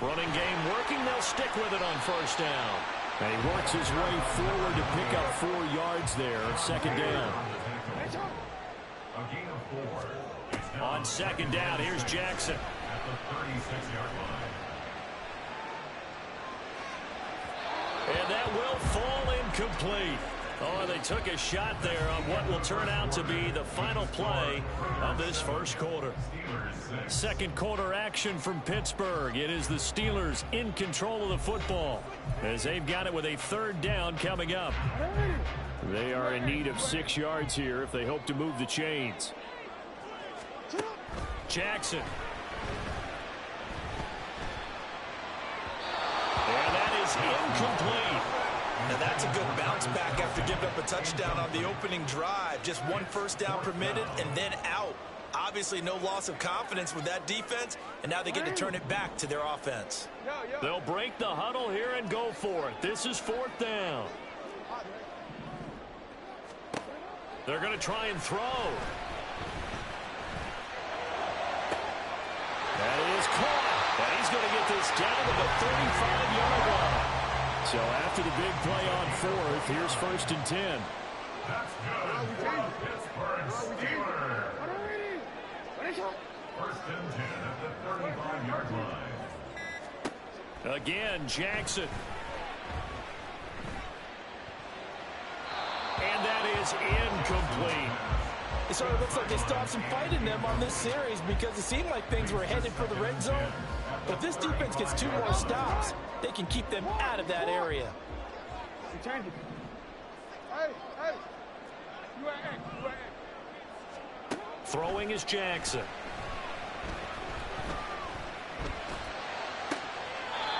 Running game working. They'll stick with it on first down. And he works his way forward to pick up 4 yards there. Second down. A gain of 4. On second down, here's Jackson. At the 36-yard line. And that will fall incomplete. Oh, they took a shot there on what will turn out to be the final play of this first quarter. Second quarter action from Pittsburgh. It is the Steelers in control of the football as they've got it with a third down coming up. They are in need of 6 yards here if they hope to move the chains. Jackson. And that is incomplete. Now that's a good bounce back after giving up a touchdown on the opening drive. Just 1 first down permitted and then out. Obviously no loss of confidence with that defense, and now they get to turn it back to their offense. They'll break the huddle here and go for it. This is 4th down. They're going to try and throw. That is caught. And he's going to get this down to the 35-yard line. So after the big play on 4th, here's 1st and 10. That's good for Pittsburgh Steelers. First and 10 at the 35-yard line. Again, Jackson. And that is incomplete. It sort of looks like they stopped some fight in them on this series because it seemed like things were headed for the red zone. But if this defense gets 2 more stops, they can keep them out of that area. Throwing is Jackson.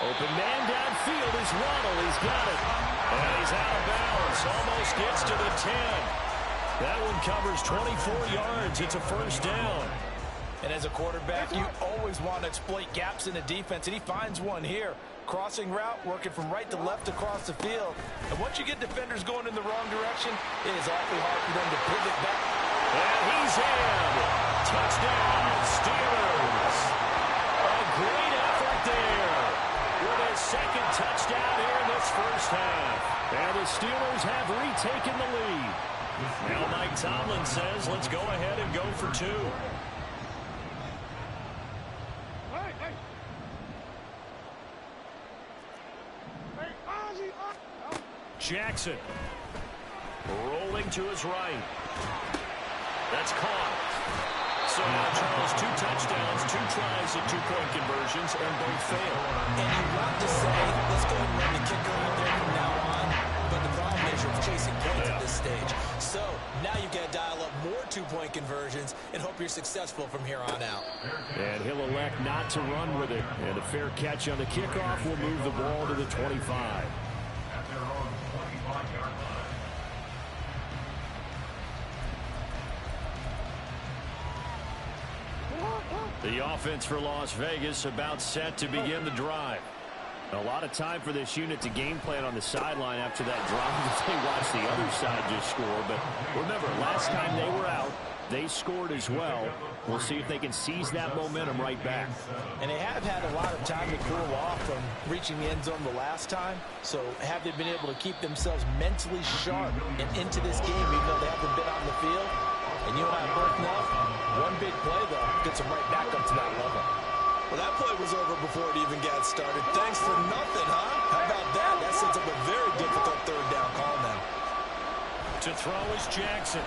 Open man downfield is Waddle. He's got it. And he's out of bounds. Almost gets to the 10. That one covers 24 yards. It's a first down. And as a quarterback, you always want to exploit gaps in the defense, and he finds one here. Crossing route, working from right to left across the field. And once you get defenders going in the wrong direction, it is awfully hard for them to pivot back. And he's in. Touchdown, Steelers. A great effort there with his second touchdown here in this first half. And the Steelers have retaken the lead. Now Mike Tomlin says, let's go ahead and go for 2. Jackson. Rolling to his right. That's caught. So now, Charles, 2 touchdowns, 2 tries at 2-point conversions, and both failed. And you want to say, let's go ahead and run the kicker out there from now on. But the problem is you're chasing points at this stage. So now you've got to dial up more 2-point conversions and hope you're successful from here on out. And he'll elect not to run with it. And a fair catch on the kickoff will move the ball to the 25. At their own 25-yard line. The offense for Las Vegas about set to begin the drive. A lot of time for this unit to game plan on the sideline after that drive as they watch the other side just score. But remember, last time they were out, they scored as well. We'll see if they can seize that momentum right back. And they have had a lot of time to cool off from reaching the end zone the last time. So have they been able to keep themselves mentally sharp and into this game even though they haven't been on the field? And you and I both know, one big play, though, gets them right back up to that level. Well, that play was over before it even got started. Thanks for nothing, huh? How about that? That sets up a very difficult 3rd down call now. To throw is Jackson.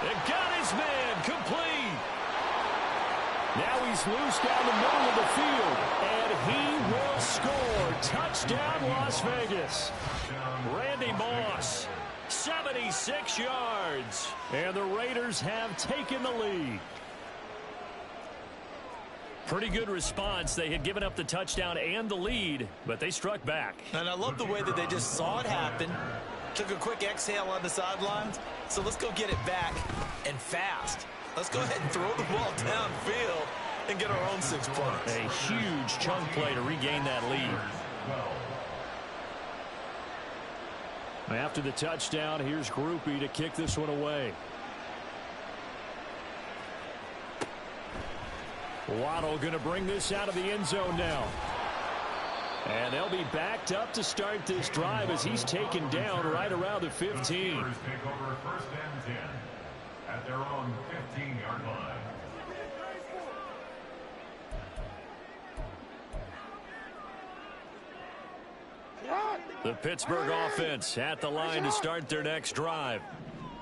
They got his man complete. Now he's loose down the middle of the field, and he will score. Touchdown, Las Vegas. Randy Moss, 76 yards, and the Raiders have taken the lead. Pretty good response. They had given up the touchdown and the lead, but they struck back. And I love the way that they just saw it happen, took a quick exhale on the sidelines. So let's go get it back and fast. Let's go ahead and throw the ball downfield and get our own 6 points. A huge chunk play to regain that lead. After the touchdown, here's Groupie to kick this one away. Waddle going to bring this out of the end zone now. And they'll be backed up to start this drive as he's taken down right around the 15. Take over 1st and 10 at their own 15-yard line. The Pittsburgh offense at the line to start their next drive.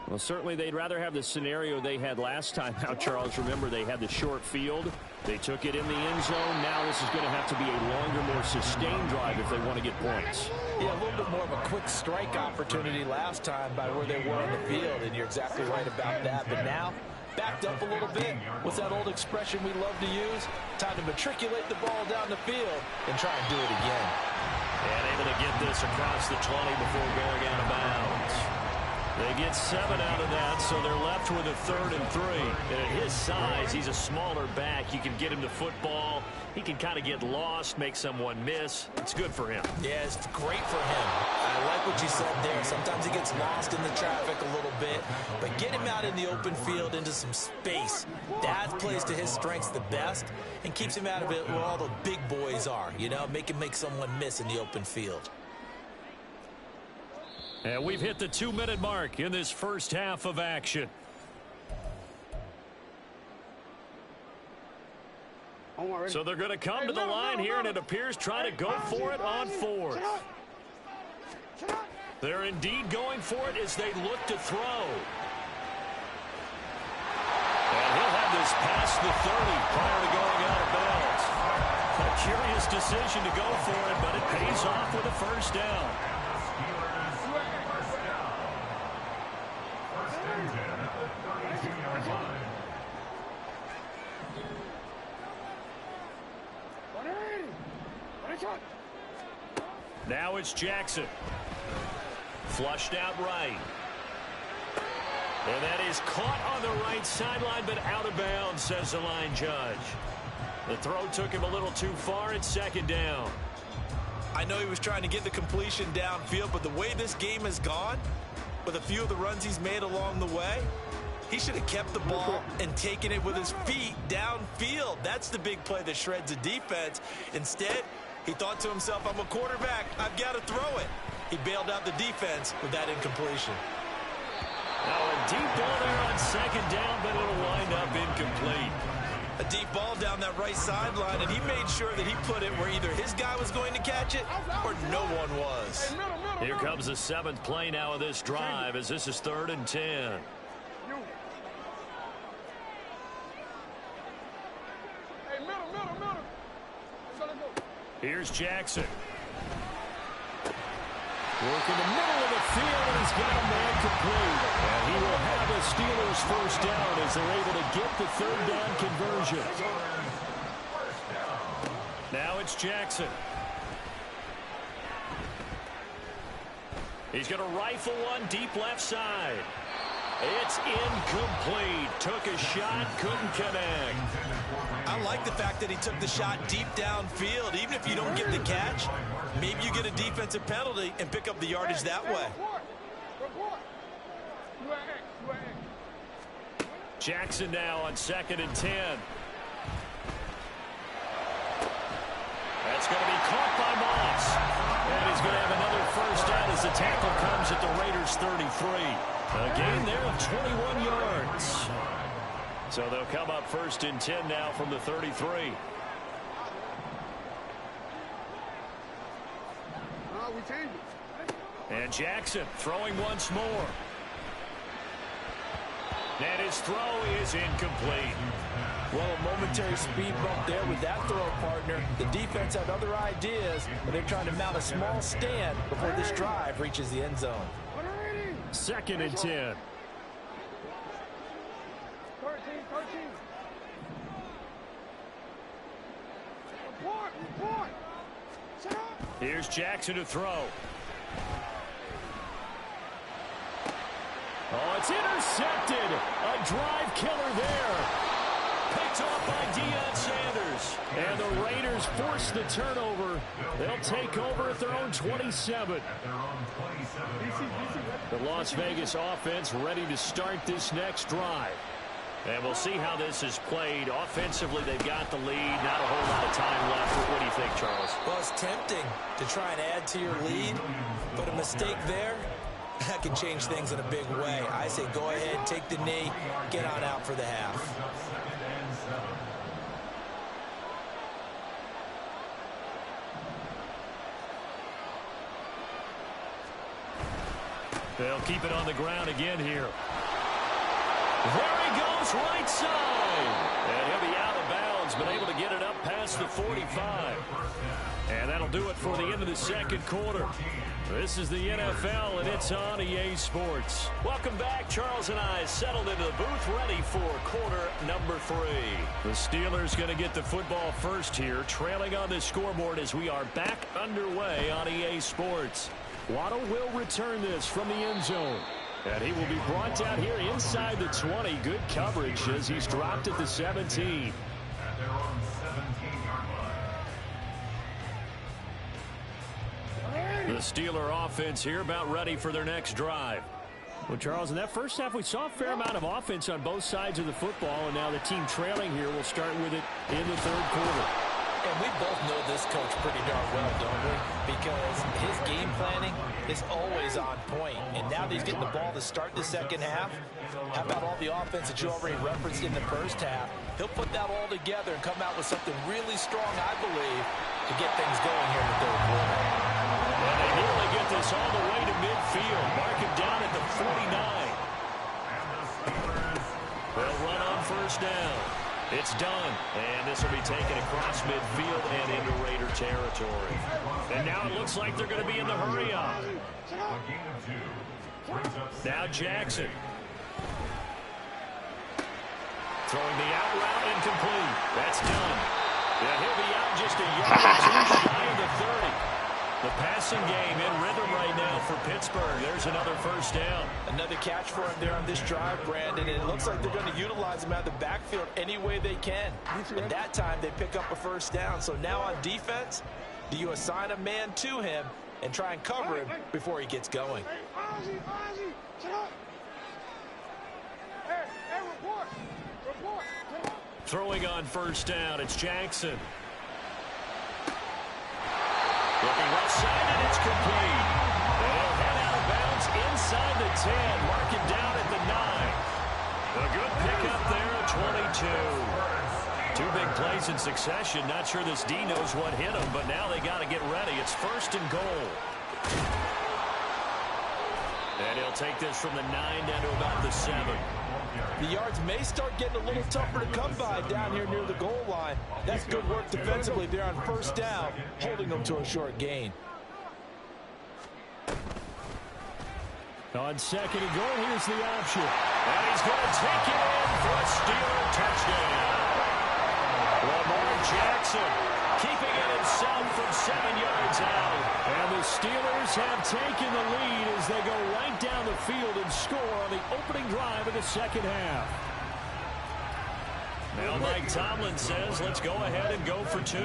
Well, certainly they'd rather have the scenario they had last time out, Charles. Remember, they had the short field. They took it in the end zone. Now this is going to have to be a longer, more sustained drive if they want to get points. Yeah, a little bit more of a quick strike opportunity last time by where they were on the field, and you're exactly right about that. But now, backed up a little bit. What's that old expression we love to use? Time to matriculate the ball down the field and try and do it again. And able to get this across the 20 before going out of bounds. They get 7 out of that, so they're left with a 3rd and 3. And at his size, he's a smaller back. You can get him the football. He can kind of get lost, make someone miss. It's good for him. Yeah, it's great for him. I like what you said there. Sometimes he gets lost in the traffic a little bit, but get him out in the open field into some space. That plays to his strengths the best and keeps him out of it where all the big boys are, you know, make someone miss in the open field. And we've hit the 2-minute mark in this first half of action. So they're going to come to the line here, and it appears trying to go for it on 4th. They're indeed going for it as they look to throw. And he'll have this past the 30 prior to going out of bounds. A curious decision to go for it, but it pays off with a 1st down. Now it's Jackson. Flushed out right. And that is caught on the right sideline, but out of bounds, says the line judge. The throw took him a little too far. It's 2nd down. I know he was trying to get the completion downfield, but the way this game has gone, with a few of the runs he's made along the way, he should have kept the ball and taken it with his feet downfield. That's the big play that shreds the defense. Instead, he thought to himself, I'm a quarterback, I've got to throw it. He bailed out the defense with that incompletion. Now a deep ball there on 2nd down, but it'll wind up incomplete. A deep ball down that right sideline, and he made sure that he put it where either his guy was going to catch it or no one was. Here comes the 7th play now of this drive as this is 3rd and 10. Here's Jackson. Working the middle of the field, and he's got a man complete. And he will have the Steelers first down as they're able to get the 3rd down conversion. Now it's Jackson. He's going to rifle one deep left side. It's incomplete. Took a shot, couldn't connect. I like the fact that he took the shot deep downfield. Even if you don't get the catch, maybe you get a defensive penalty and pick up the yardage that way. Jackson now on 2nd and 10. That's going to be caught by Moss. And he's going to have another first down as the tackle comes at the Raiders' 33. A gain there of 21 yards. So they'll come up 1st and 10 now from the 33. And Jackson throwing once more. And his throw is incomplete. Well, a momentary speed bump there with that throw partner. The defense had other ideas, but they're trying to mount a small stand before this drive reaches the end zone. 2nd and 10. Here's Jackson to throw. Oh, it's intercepted. A drive killer there. Picked off by Deion Sanders. And the Raiders force the turnover. They'll take over at their own 27. The Las Vegas offense ready to start this next drive. And we'll see how this is played. Offensively, they've got the lead. Not a whole lot of time left. What do you think, Charles? Well, it's tempting to try and add to your lead, but a mistake there, that can change things in a big way. I say go ahead, take the knee, get on out for the half. They'll keep it on the ground again here. There he goes, right side. And he'll be out of bounds, but able to get it up past the 45. And that'll do it for the end of the 2nd quarter. This is the NFL, and it's on EA Sports. Welcome back. Charles and I settled into the booth, ready for quarter number 3. The Steelers going to get the football first here, trailing on the scoreboard as we are back underway on EA Sports. Waddle will return this from the end zone. And he will be brought down here inside the 20. Good coverage as he's dropped at the 17. At their own 17-yard line. The Steeler offense here about ready for their next drive. Well, Charles, in that first half, we saw a fair amount of offense on both sides of the football, and now the team trailing here will start with it in the 3rd quarter. And we both know this coach pretty darn well, don't we? Because his game planning is always on point. And now that he's getting the ball to start the 2nd half, how about all the offense that you already referenced in the first half? He'll put that all together and come out with something really strong, I believe, to get things going here in the 3rd quarter. And they nearly get this all the way to midfield. Mark him down at the 49. They'll run on first down. It's done, and this will be taken across midfield and into Raider territory. And now it looks like they're going to be in the hurry-up. Now Jackson. Throwing the out route incomplete. That's done. And he'll be out just a yard or 2 shy of the 30. The passing game in rhythm right now for Pittsburgh. There's another first down. Another catch for him there on this drive, Brandon. And it looks like they're going to utilize him out of the backfield any way they can. And that time they pick up a first down. So now on defense, do you assign a man to him and try and cover him before he gets going? Throwing on first down, it's Jackson. Looking left side, and it's complete. They'll head out of bounds inside the 10. Mark him down at the 9. A good pickup there at 22. Two big plays in succession. Not sure this D knows what hit him, but now they got to get ready. It's 1st and goal. And he'll take this from the 9 down to about the 7. The yards may start getting a little tougher to come by down here near the goal line. That's good work defensively there on 1st down, holding them to a short gain. On 2nd and goal, here's the option. And he's going to take it in for a Steeler touchdown. Lamar Jackson keeping it himself from 7 yards out. And the Steelers have taken the lead as they go right down the field and score on the opening drive of the 2nd half. Now Mike Tomlin says, let's go ahead and go for 2.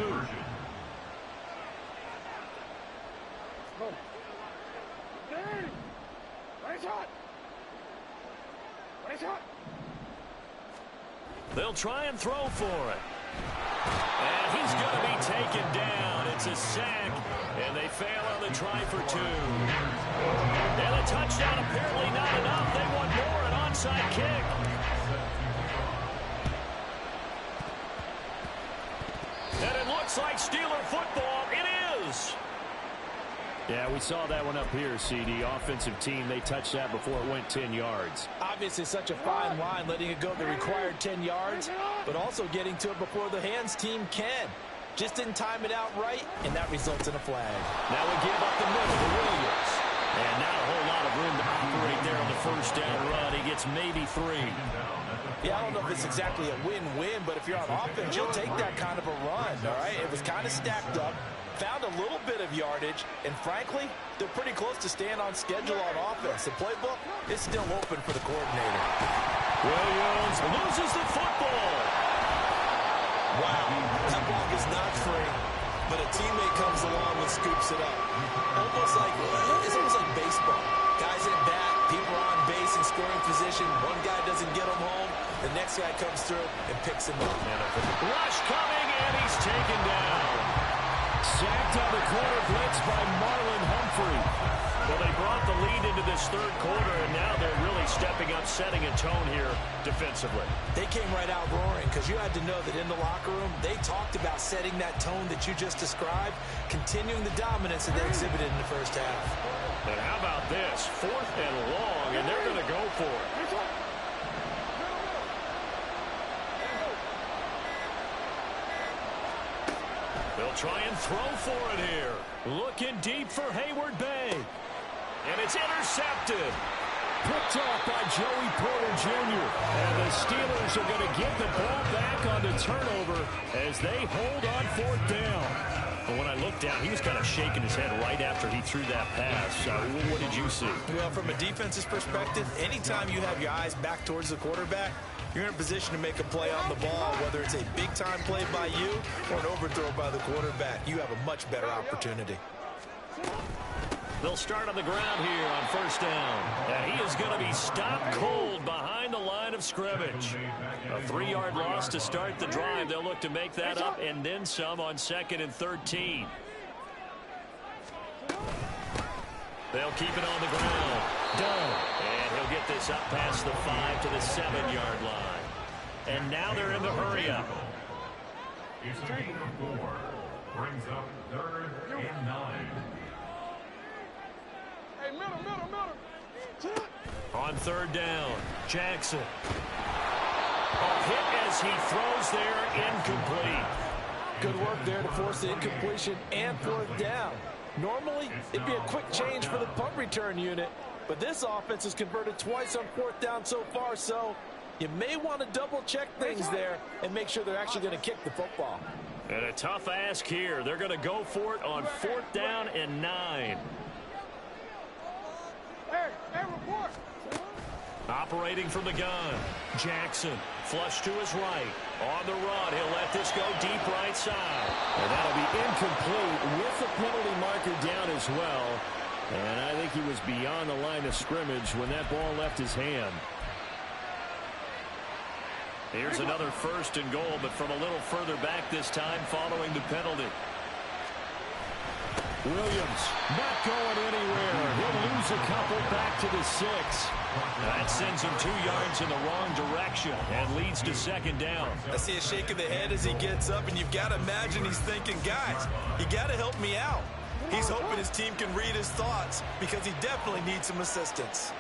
They'll try and throw for it. And he's going to be taken down. It's a sack, and they fail on the try for 2. And a touchdown apparently not enough. They want more, an onside kick. And it looks like Steeler football. It is. Yeah, we saw that one up here, CD. Offensive team, they touched that before it went 10 yards. Obviously such a fine line, letting it go the required 10 yards, but also getting to it before the hands team can. Just didn't time it out right, and that results in a flag. Now we give up the middle to Williams. And not a whole lot of room to operate there on the 1st down run. He gets maybe 3. Yeah, I don't know if it's exactly a win-win, but if you're on offense, you'll take that kind of a run, all right? It was kind of stacked up. Found a little bit of yardage, and frankly, they're pretty close to staying on schedule on offense. The playbook is still open for the coordinator. Williams loses the football. Wow, that ball is not free, but a teammate comes along and scoops it up. It's almost like baseball. Guys at bat, people are on base in scoring position. One guy doesn't get him home, the next guy comes through and picks him up. Rush coming, and he's taken down. Sacked on the corner blitz by Marlon Humphrey. Well, they brought the lead into this 3rd quarter, and now they're really stepping up, setting a tone here defensively. They came right out roaring because you had to know that in the locker room, they talked about setting that tone that you just described, continuing the dominance that they exhibited in the 1st half. And how about this? 4th and long, and they're going to go for it. They'll try and throw for it here. Looking deep for Hayward Bay. And it's intercepted. Picked off by Joey Porter Jr. And the Steelers are going to get the ball back on the turnover as they hold on 4th down. But when I looked down, he was kind of shaking his head right after he threw that pass. What did you see? Well, from a defense's perspective, anytime you have your eyes back towards the quarterback, you're in a position to make a play on the ball, whether it's a big-time play by you or an overthrow by the quarterback. You have a much better opportunity. They'll start on the ground here on 1st down. And he is going to be stopped cold behind the line of scrimmage. A 3-yard loss to start the drive. They'll look to make that up and then some on 2nd and 13. They'll keep it on the ground. Done. And he'll get this up past the 5 to the 7-yard line. And now they're in the hurry-up. It's a gain of 4. Brings up 3rd and 9. Hey, middle. On 3rd down, Jackson. A hit as he throws there, incomplete. Good work there to force the incompletion and 4th down. Normally, it'd be a quick change for the punt return unit, but this offense has converted twice on 4th down so far, so you may want to double-check things there and make sure they're actually going to kick the football. And a tough ask here. They're going to go for it on 4th down and 9. Hey, report. Operating from the gun, Jackson flush to his right. On the run, he'll let this go deep right side. And that'll be incomplete with the penalty marker down as well. And I think he was beyond the line of scrimmage when that ball left his hand. Here's another 1st and goal, but from a little further back this time following the penalty. Williams not going anywhere. He'll lose a couple back to the 6. That sends him 2 yards in the wrong direction and leads to second down. I see a shake of the head as he gets up, and you've got to imagine he's thinking, guys, you got to help me out. He's hoping his team can read his thoughts because he definitely needs some assistance.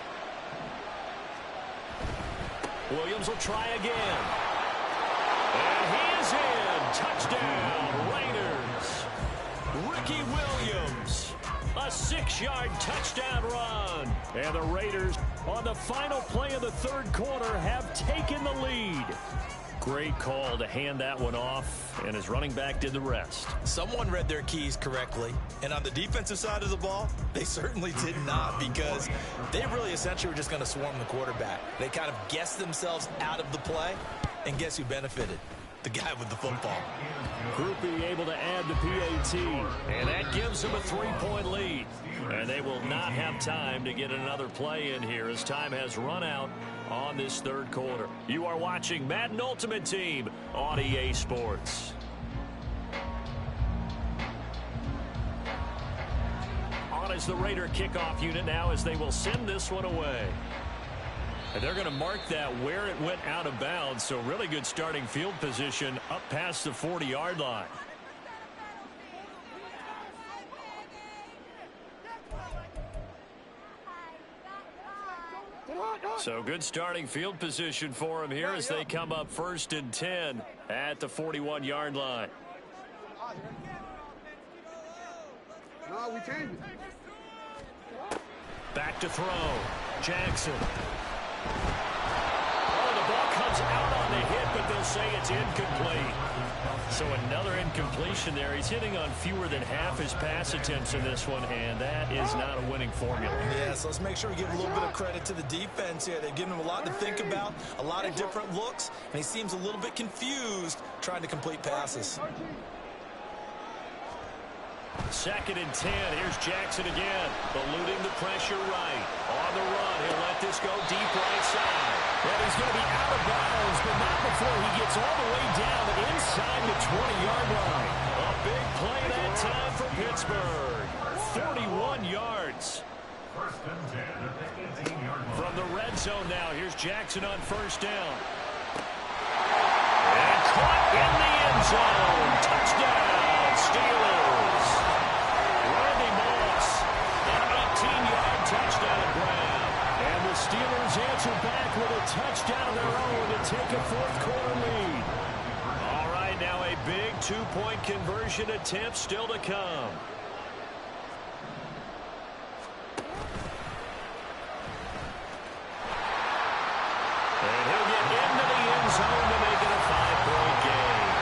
Williams will try again. And he is in. Touchdown, Raiders. Ricky Williams. A 6-yard touchdown run. And the Raiders, on the final play of the third quarter, have taken the lead. Great call to hand that one off, and his running back did the rest. Someone read their keys correctly, and on the defensive side of the ball, they certainly did not, because they really essentially were just going to swarm the quarterback. They kind of guessed themselves out of the play, and guess who benefited? The guy with the football. Groupie able to add the PAT, and that gives them a 3-point lead. And they will not have time to get another play in here as time has run out on this third quarter. You are watching Madden Ultimate Team on EA Sports. On is the Raider kickoff unit now as they will send this one away. And they're going to mark that where it went out of bounds, so really good starting field position up past the 40-yard line. So good starting field position for him here as they come up 1st and 10 at the 41-yard line. No, we changed it. Back to throw. Jackson. Oh, the ball comes out on the hit, but they'll say it's incomplete. So another incompletion there. He's hitting on fewer than half his pass attempts in this one, and that is not a winning formula. Yeah, so let's make sure we give a little bit of credit to the defense here. They've given him a lot to think about, a lot of different looks, and he seems a little bit confused trying to complete passes. 2nd and 10. Here's Jackson again, eluding the pressure right. On the run, he'll let this go deep right side. And he's going to be out of bounds, but not before he gets all the way down inside the 20-yard line. A big play that time for Pittsburgh. 31 yards. 1st and 10 at the 18-yard line. From the red zone now, here's Jackson on 1st down. And caught in the end zone. Touchdown, Steelers. Randy Moss, an 18-yard touchdown grab. And the Steelers answer back with a touchdown of their own to take a 4th quarter lead. All right, now a big 2-point conversion attempt still to come. And he'll get into the end zone to make it a 5-point game.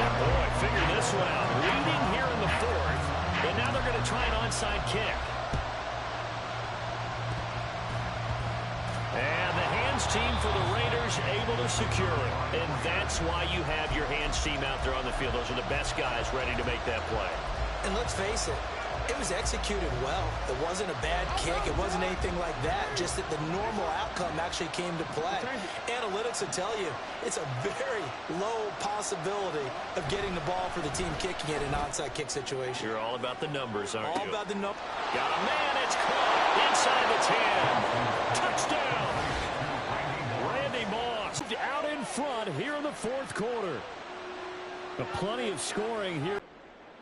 And boy, figure this one out. Leading here in the 4th, and now they're going to try an onside kick. And the hands team for the Raiders able to secure it. And that's why you have your hands team out there on the field. Those are the best guys ready to make that play. And let's face it, it was executed well. It wasn't a bad kick. It wasn't anything like that. Just that the normal outcome actually came to play. Analytics will tell you it's a very low possibility of getting the ball for the team kicking it in an onside kick situation. You're all about the numbers, aren't you? All about the numbers. Got a man. It's caught inside the 10. Touchdown. Randy Moss out in front here in the 4th quarter. Plenty of scoring here.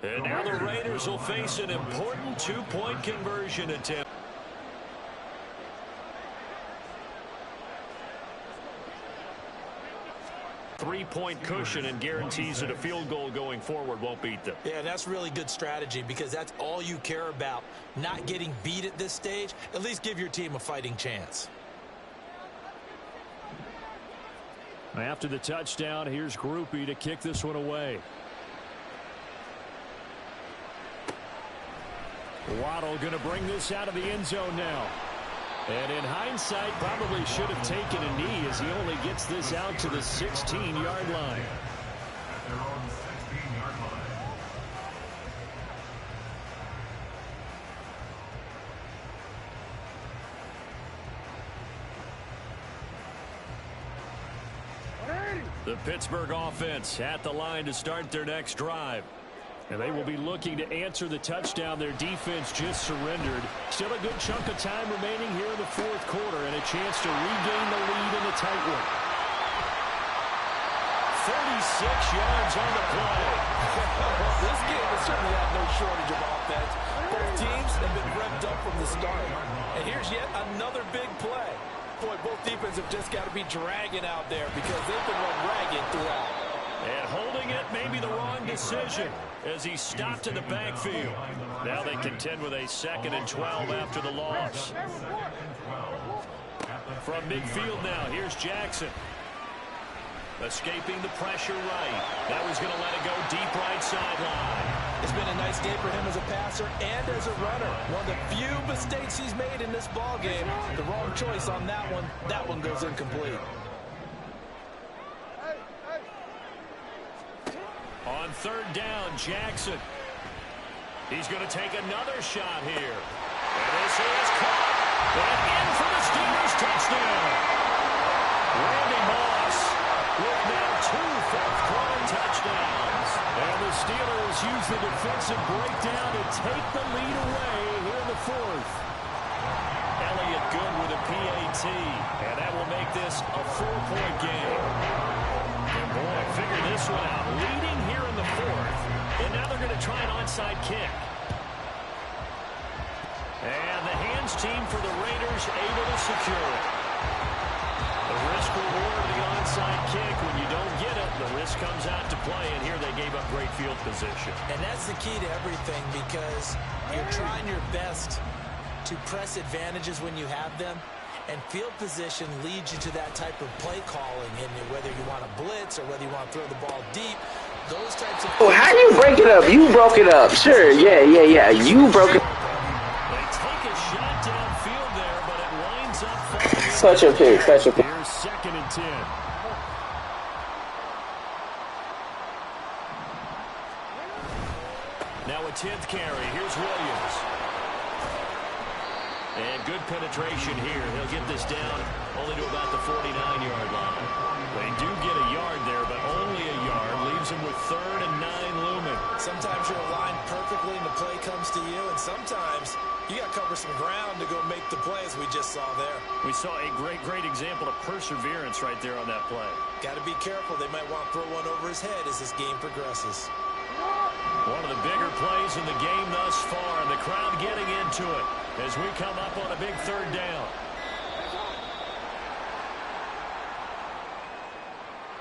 And now the Raiders will face an important 2-point conversion attempt. Three-point cushion and guarantees that a field goal going forward won't beat them. Yeah, that's really good strategy because that's all you care about. Not getting beat at this stage. At least give your team a fighting chance. After the touchdown, here's Groupie to kick this one away. Waddle going to bring this out of the end zone now. And in hindsight, probably should have taken a knee as he only gets this out to the 16-yard line. At their own 16-yard line. 4 The Pittsburgh offense at the line to start their next drive. And they will be looking to answer the touchdown their defense just surrendered. Still a good chunk of time remaining here in the fourth quarter and a chance to regain the lead in a tight one. 36 yards on the play. This game has certainly had no shortage of offense. Both teams have been revved up from the start. And here's yet another big play. Boy, both defenses have just got to be dragging out there because they've been run ragged throughout. And holding it may be the wrong decision as he stopped in the backfield. Now they contend with a 2nd and 12 after the loss. From midfield now, here's Jackson. Escaping the pressure right. That was going to let it go deep right sideline. It's been a nice day for him as a passer and as a runner. One of the few mistakes he's made in this ball game. The wrong choice on that one. That one goes incomplete. On 3rd down, Jackson. He's going to take another shot here. And this is caught. And in for the Steelers touchdown. Randy Moss with now 2 fourth-quarter touchdowns. And the Steelers use the defensive breakdown to take the lead away here in the 4th. Elliott good with a PAT. And that will make this a 4-point game. And boy, figure this one out. Leading here in the 4th. And now they're going to try an onside kick. And the hands team for the Raiders able to secure it. The risk reward of the onside kick. When you don't get it, the risk comes out to play. And here they gave up great field position. And that's the key to everything because you're trying your best to press advantages when you have them. And field position leads you to that type of play calling. And whether you want to blitz or whether you want to throw the ball deep, those types of... Oh, how you break it up? You broke it up. Sure, yeah. You broke it. They take a shot downfield there, but it winds up... Such a pick. Here's 2nd and 10. Now a 10th carry. Here's Williams. And good penetration here. He'll get this down only to about the 49-yard line. They do get a yard there, but only a yard. Leaves him with 3rd and 9 looming. Sometimes you're aligned perfectly and the play comes to you, and sometimes you got to cover some ground to go make the play, as we just saw there. We saw a great example of perseverance right there on that play. Got to be careful. They might want to throw one over his head as this game progresses. One of the bigger plays in the game thus far, and the crowd getting into it as we come up on a big 3rd down.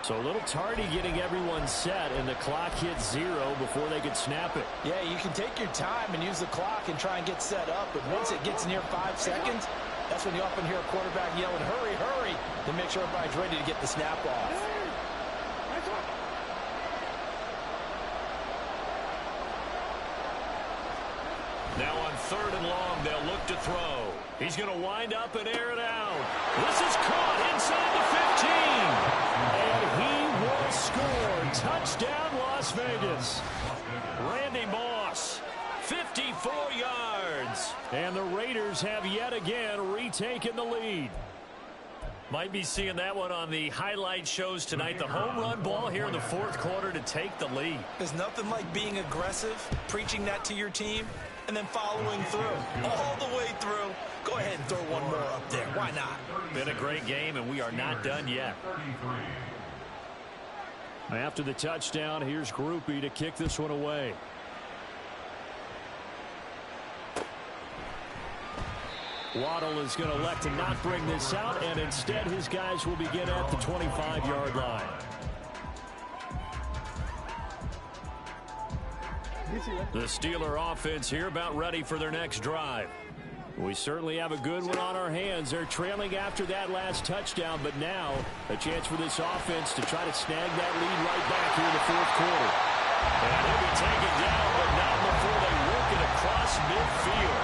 So a little tardy getting everyone set, and the clock hits 0 before they could snap it. Yeah, you can take your time and use the clock and try and get set up, but once it gets near 5 seconds, that's when you often hear a quarterback yelling, hurry, hurry, to make sure everybody's ready to get the snap off. Now on 3rd and long, they'll look to throw. He's going to wind up and air it out. This is caught inside the 15. And he will score. Touchdown, Las Vegas. Randy Moss, 54 yards. And the Raiders have yet again retaken the lead. Might be seeing that one on the highlight shows tonight. The home run ball here in the 4th quarter to take the lead. There's nothing like being aggressive, preaching that to your team, and then following through, all the way through. Go ahead and throw one more up there. Why not? Been a great game, and we are not done yet. After the touchdown, here's Groupie to kick this one away. Waddle is going to elect to not bring this out, and instead his guys will begin at the 25-yard line. The Steeler offense here about ready for their next drive. We certainly have a good one on our hands. They're trailing after that last touchdown, but now a chance for this offense to try to snag that lead right back here in the 4th quarter. And he'll be taken down, but not before they work it across midfield.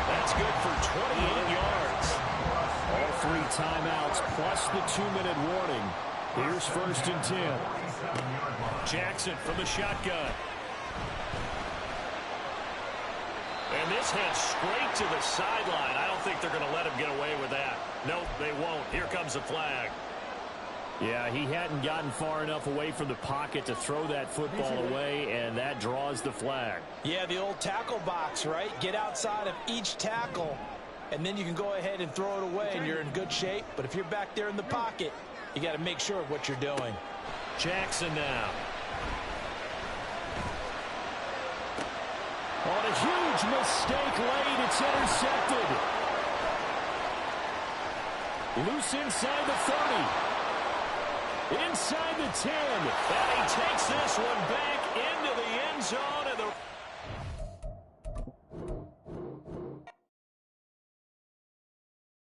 That's good for 28 yards. All 3 timeouts plus the 2-minute warning. Here's 1st and 10. Jackson from the shotgun. And this heads straight to the sideline. I don't think they're going to let him get away with that. Nope, they won't. Here comes the flag. Yeah, he hadn't gotten far enough away from the pocket to throw that football away, and that draws the flag. Yeah, the old tackle box, right? Get outside of each tackle, and then you can go ahead and throw it away, and you're in good shape. But if you're back there in the pocket, you got to make sure of what you're doing. Jackson now. On a huge mistake late, it's intercepted. Loose inside the 30. Inside the 10. And he takes this one back into the end zone, and the